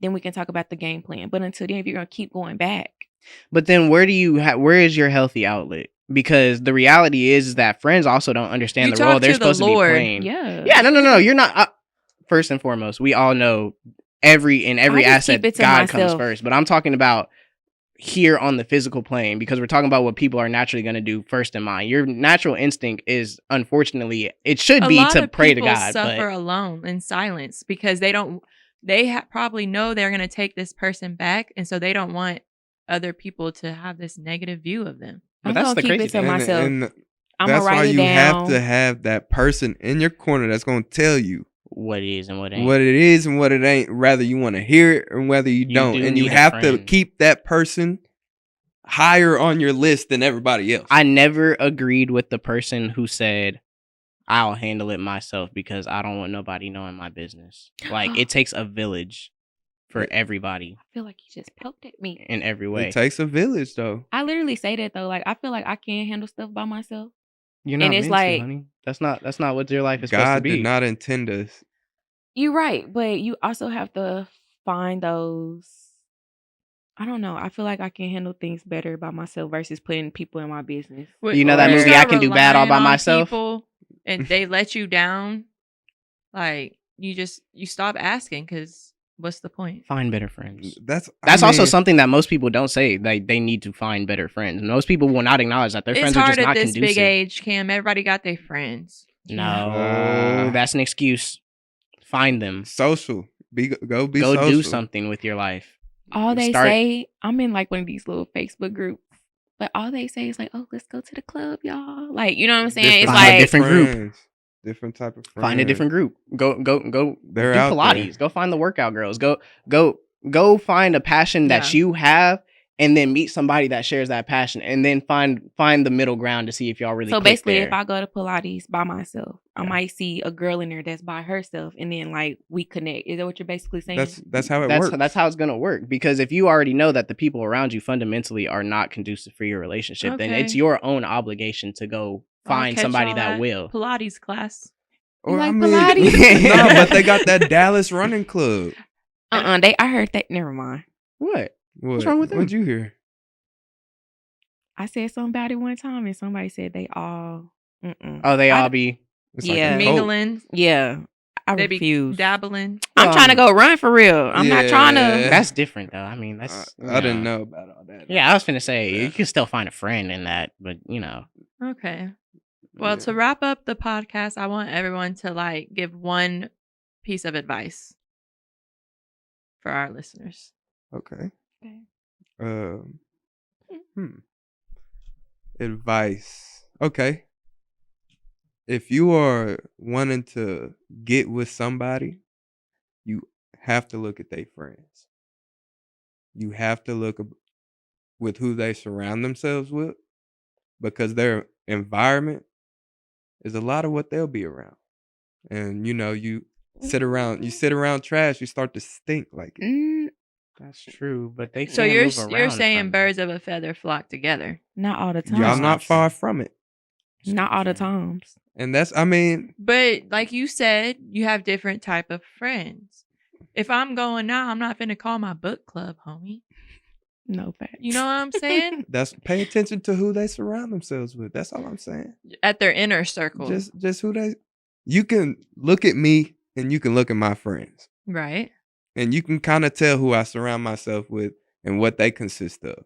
then we can talk about the game plan. But until then, if you're gonna keep going back, But then where is your healthy outlet? Because the reality is that friends also don't understand You the role talk they're to the supposed to Lord. be playing. yeah, No. You're not. First and foremost, we all know every I just asset keep it to God comes myself. first. But I'm talking about here on the physical plane because we're talking about what people are naturally going to do first in mind. Your natural instinct is, unfortunately, it should A be lot to of pray to people God. suffer But alone in silence because they don't. They probably know they're gonna take this person back, and so they don't want other people to have this negative view of them. But I'm that's gonna the keep crazy it to thing. myself. And I'm that's gonna write why it you down. have to have that person in your corner that's going to tell you what it is and what ain't. what it is and what it ain't, whether you want to hear it or whether you don't. do And you need a have to friend. keep that person higher on your list than everybody else. I never agreed with the person who said, I'll handle it myself because I don't want nobody knowing my business. Like, it takes a village for everybody I feel like you just poked at me. in every way. It takes a village, though. I literally say that though. Like I feel like I can't handle stuff by myself. You're not and it's meant like- to, honey. That's not what your life is supposed to God be. did not intend us. You're right, but you also have to find those. I don't know. I feel like I can handle things better by myself versus putting people in my business. You know that When you movie, start I Can Do Bad All by relying on Myself? people and they let you down, like you stop asking because what's the point? Find better friends. That's Also something that most people don't say. They need to find better friends. Most people will not acknowledge that their It's friends are hard just at not this conducive. big age, Cam. Everybody got their friends. No, that's an excuse. Find them. social. Go be Go social. do something with your life. All they Start- say, I'm in like one of these little Facebook groups, but all they say is like, "Oh, let's go to the club, y'all." Like, you know what I'm saying? It's Find a like different group. friends. Different type of friends. Find a different group. Go They're do out Pilates. there. Go find the workout girls. Go find a passion that Yeah. you have and then meet somebody that shares that passion and then find the middle ground to see if y'all really so click basically, there. if I go to Pilates by myself, I Yeah. might see a girl in there that's by herself, and then like we connect. Is that what you're basically saying? That's how it works. That's how it's gonna work. Because if you already know that the people around you fundamentally are not conducive for your relationship, then Okay. it's your own obligation to go I'll find catch somebody y'all that at will. Pilates class. You like no, Pilates? but they got that Dallas running club. I heard that. Never mind. What? What? wrong with them? What'd you hear? I said something about it one time, and somebody said they all. Mm-mm. Oh, they I- all be. It's Yeah. a cult. Mingling. Yeah, I They be refuse. dabbling. I'm trying to go run for real. I'm not trying to. Yeah. That's different though. I mean, that's. I didn't know about all that. Yeah, I was finna say Yeah. you can still find a friend in that, but you know. Okay. Well, Yeah. to wrap up the podcast, I want everyone to like give one piece of advice for our listeners. Okay. Okay. Advice. Okay. If you are wanting to get with somebody, you have to look at their friends. You have to look with who they surround themselves with, because their environment is a lot of what they'll be around. And you sit around trash, you start to stink like it. Mm, That's true, but they. So can't you're move you're around saying from birds of a feather flock together. not all the time. Y'all not far from it. Not all the times. And that's, I mean, But like you said, you have different type of friends. If I'm going now, I'm not finna call my book club, homie. No facts. You know what I'm saying? that's pay attention to who they surround themselves with. That's all I'm saying. At their inner circle. Just who they. You can look at me and you can look at my friends, Right. and you can kind of tell who I surround myself with and what they consist of.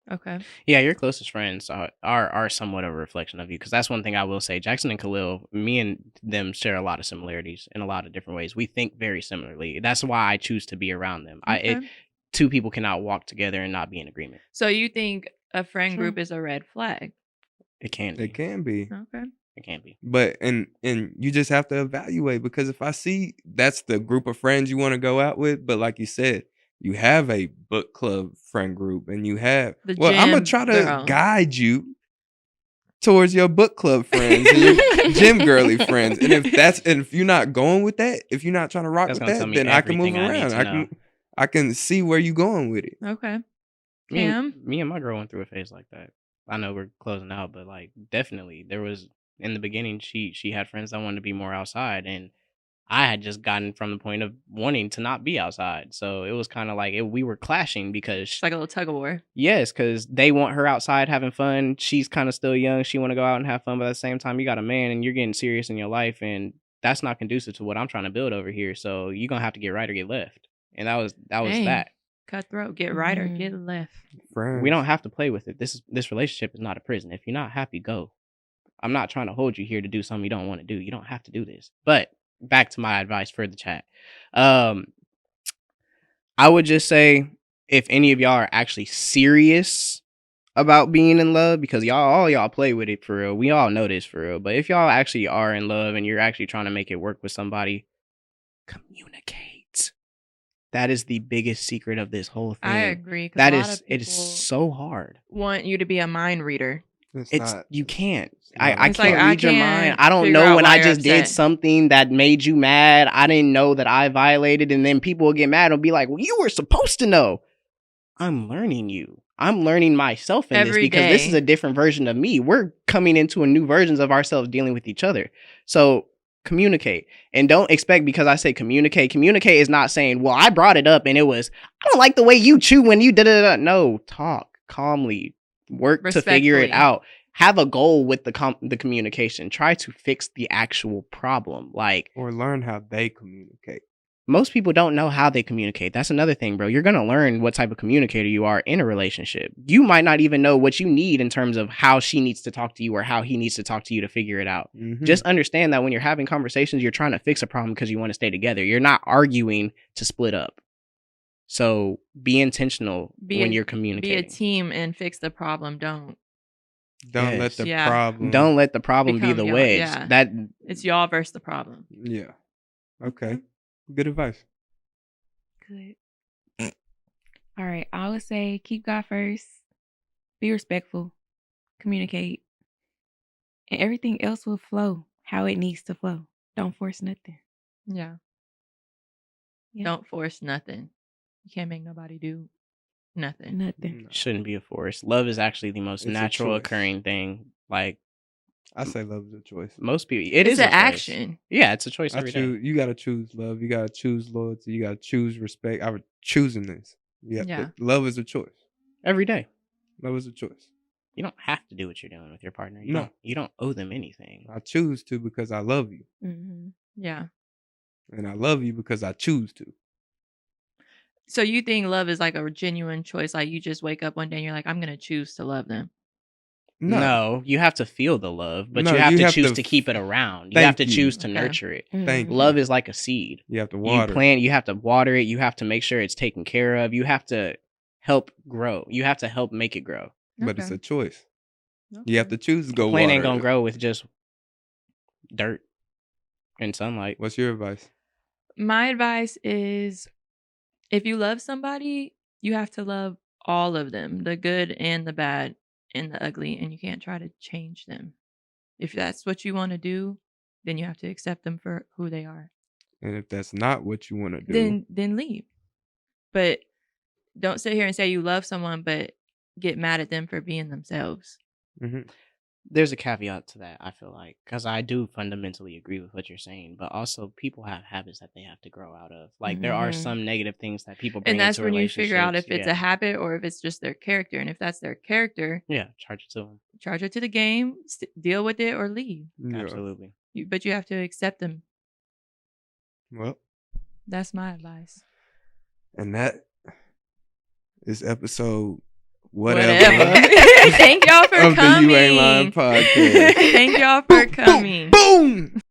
Okay. Yeah, your closest friends are somewhat of a reflection of you, because that's one thing I will say. Jackson and Khalil, me and them share a lot of similarities in a lot of different ways. We think very similarly. That's why I choose to be around them. Okay. Two people cannot walk together and not be in agreement. So you think a friend Sure. group is a red flag? It can be. It can be. Okay. It can be. But and you just have to evaluate, because if I see that's the group of friends you want to go out with, but like you said, you have a book club friend group and you have The I'm gonna gym try to girl. guide you towards your book club friends and your gym girly friends. And if you're not going with that, if you're not trying to rock That's with gonna tell that, me then I can move everything I need around. to know. I can see where you're going with it. Okay. Me Cam? and my girl went through a phase like that. I know we're closing out, but like definitely there was in the beginning she had friends that wanted to be more outside, and I had just gotten from the point of wanting to not be outside. So it was kind of like we were clashing because It's like a little tug of war. yes, because they want her outside having fun. She's kind of still young. She want to go out and have fun, but at the same time, you got a man and you're getting serious in your life, and that's not conducive to what I'm trying to build over here. So you're gonna have to get right or get left, and that was Dang. that. Cutthroat. Get right or get left. Friends. We don't have to play with it. This relationship is not a prison. If you're not happy, go. I'm not trying to hold you here to do something you don't want to do. You don't have to do this. But back to my advice for the chat. I would just say if any of y'all are actually serious about being in love, because all y'all play with it for real. We all know this for real. But if y'all actually are in love and you're actually trying to make it work with somebody, communicate. That is the biggest secret of this whole thing. I agree. 'Cause That a lot is of it is people so hard. want you to be a mind reader. You can't. not I It's can't like, I read your mind. can't I don't figure know out when why I you're just did upset. something that made you mad. I didn't know that I violated, and then people will get mad and be like, "Well, you were supposed to know." I'm learning you. I'm learning myself in this Every because this day. is a different version of me. We're coming into a new versions of ourselves dealing with each other. So communicate, and don't expect because I say communicate. Communicate is not saying, "Well, I brought it up and it was I don't like the way you chew when you did it." No, talk calmly, work to figure it Respectfully. out. Have a goal with the communication. Try to fix the actual problem. Like or learn how they communicate. most people don't know how they communicate. That's another thing, bro. You're going to learn what type of communicator you are in a relationship. You might not even know what you need in terms of how she needs to talk to you or how he needs to talk to you to figure it out. Mhm. Just understand that when you're having conversations, you're trying to fix a problem because you want to stay together. You're not arguing to split up. So be intentional when you're Be communicating. a team and fix the problem. Don't. Don't let Yes. the Yeah. problem. Don't let the problem be Become the your- wedge. yeah. That It's y'all versus the problem. Yeah. Okay. Good advice. Good. All right. I would say keep God first. Be respectful. Communicate. And everything else will flow how it needs to flow. Don't force nothing. Yeah. Yeah. Don't force nothing. You can't make nobody do nothing. Nothing. No. shouldn't be a force. Love is actually the most It's a natural choice. occurring thing. Like I say love is a choice. most people, It's is an a choice. action. Yeah, it's a choice I every day. choose. You gotta choose love. You gotta choose loyalty. You gotta choose respect. I was choosing this. Yeah. Love is a choice. Every day. Love is a choice. You don't have to do what you're doing with your partner. No. You don't owe them anything. I choose to because I love you, Mm-hmm. Yeah. and I love you because I choose to. So you think love is like a genuine choice? Like you just wake up one day and you're like, I'm gonna choose to love them. No, you have to feel the love, but No, you have you to have choose to to keep it around. You thank have to you. choose to Okay. nurture it. Thank you. Love is like a seed. You have to water. You plant, you have to water it, you have to make sure it's taken care of. You have to help grow. You have to help make it grow. but it's Okay. a choice. You have to choose to go Plant water. ain't gonna it. grow with just dirt and sunlight. What's your advice? My advice is if you love somebody, you have to love all of them, the good and the bad and the ugly, and you can't try to change them. If that's what you want to do, then you have to accept them for who they are. And if that's not what you want to do, Then leave. But don't sit here and say you love someone but get mad at them for being themselves. Mhm. There's a caveat to that, I feel like, because I do fundamentally agree with what you're saying, but also people have habits that they have to grow out of. Like there are Mhm. some negative things that people bring And that's into when you figure out if it's relationships. a habit or if it's just their character. And if that's their character, Yeah, charge it to them. charge it to the game, deal with it, or leave. Yeah. Absolutely. But you have to accept them. Well, That's my advice. and that is episode whatever. Thank y'all for of the coming. You Ain't Lying podcast. Thank y'all for coming. Boom!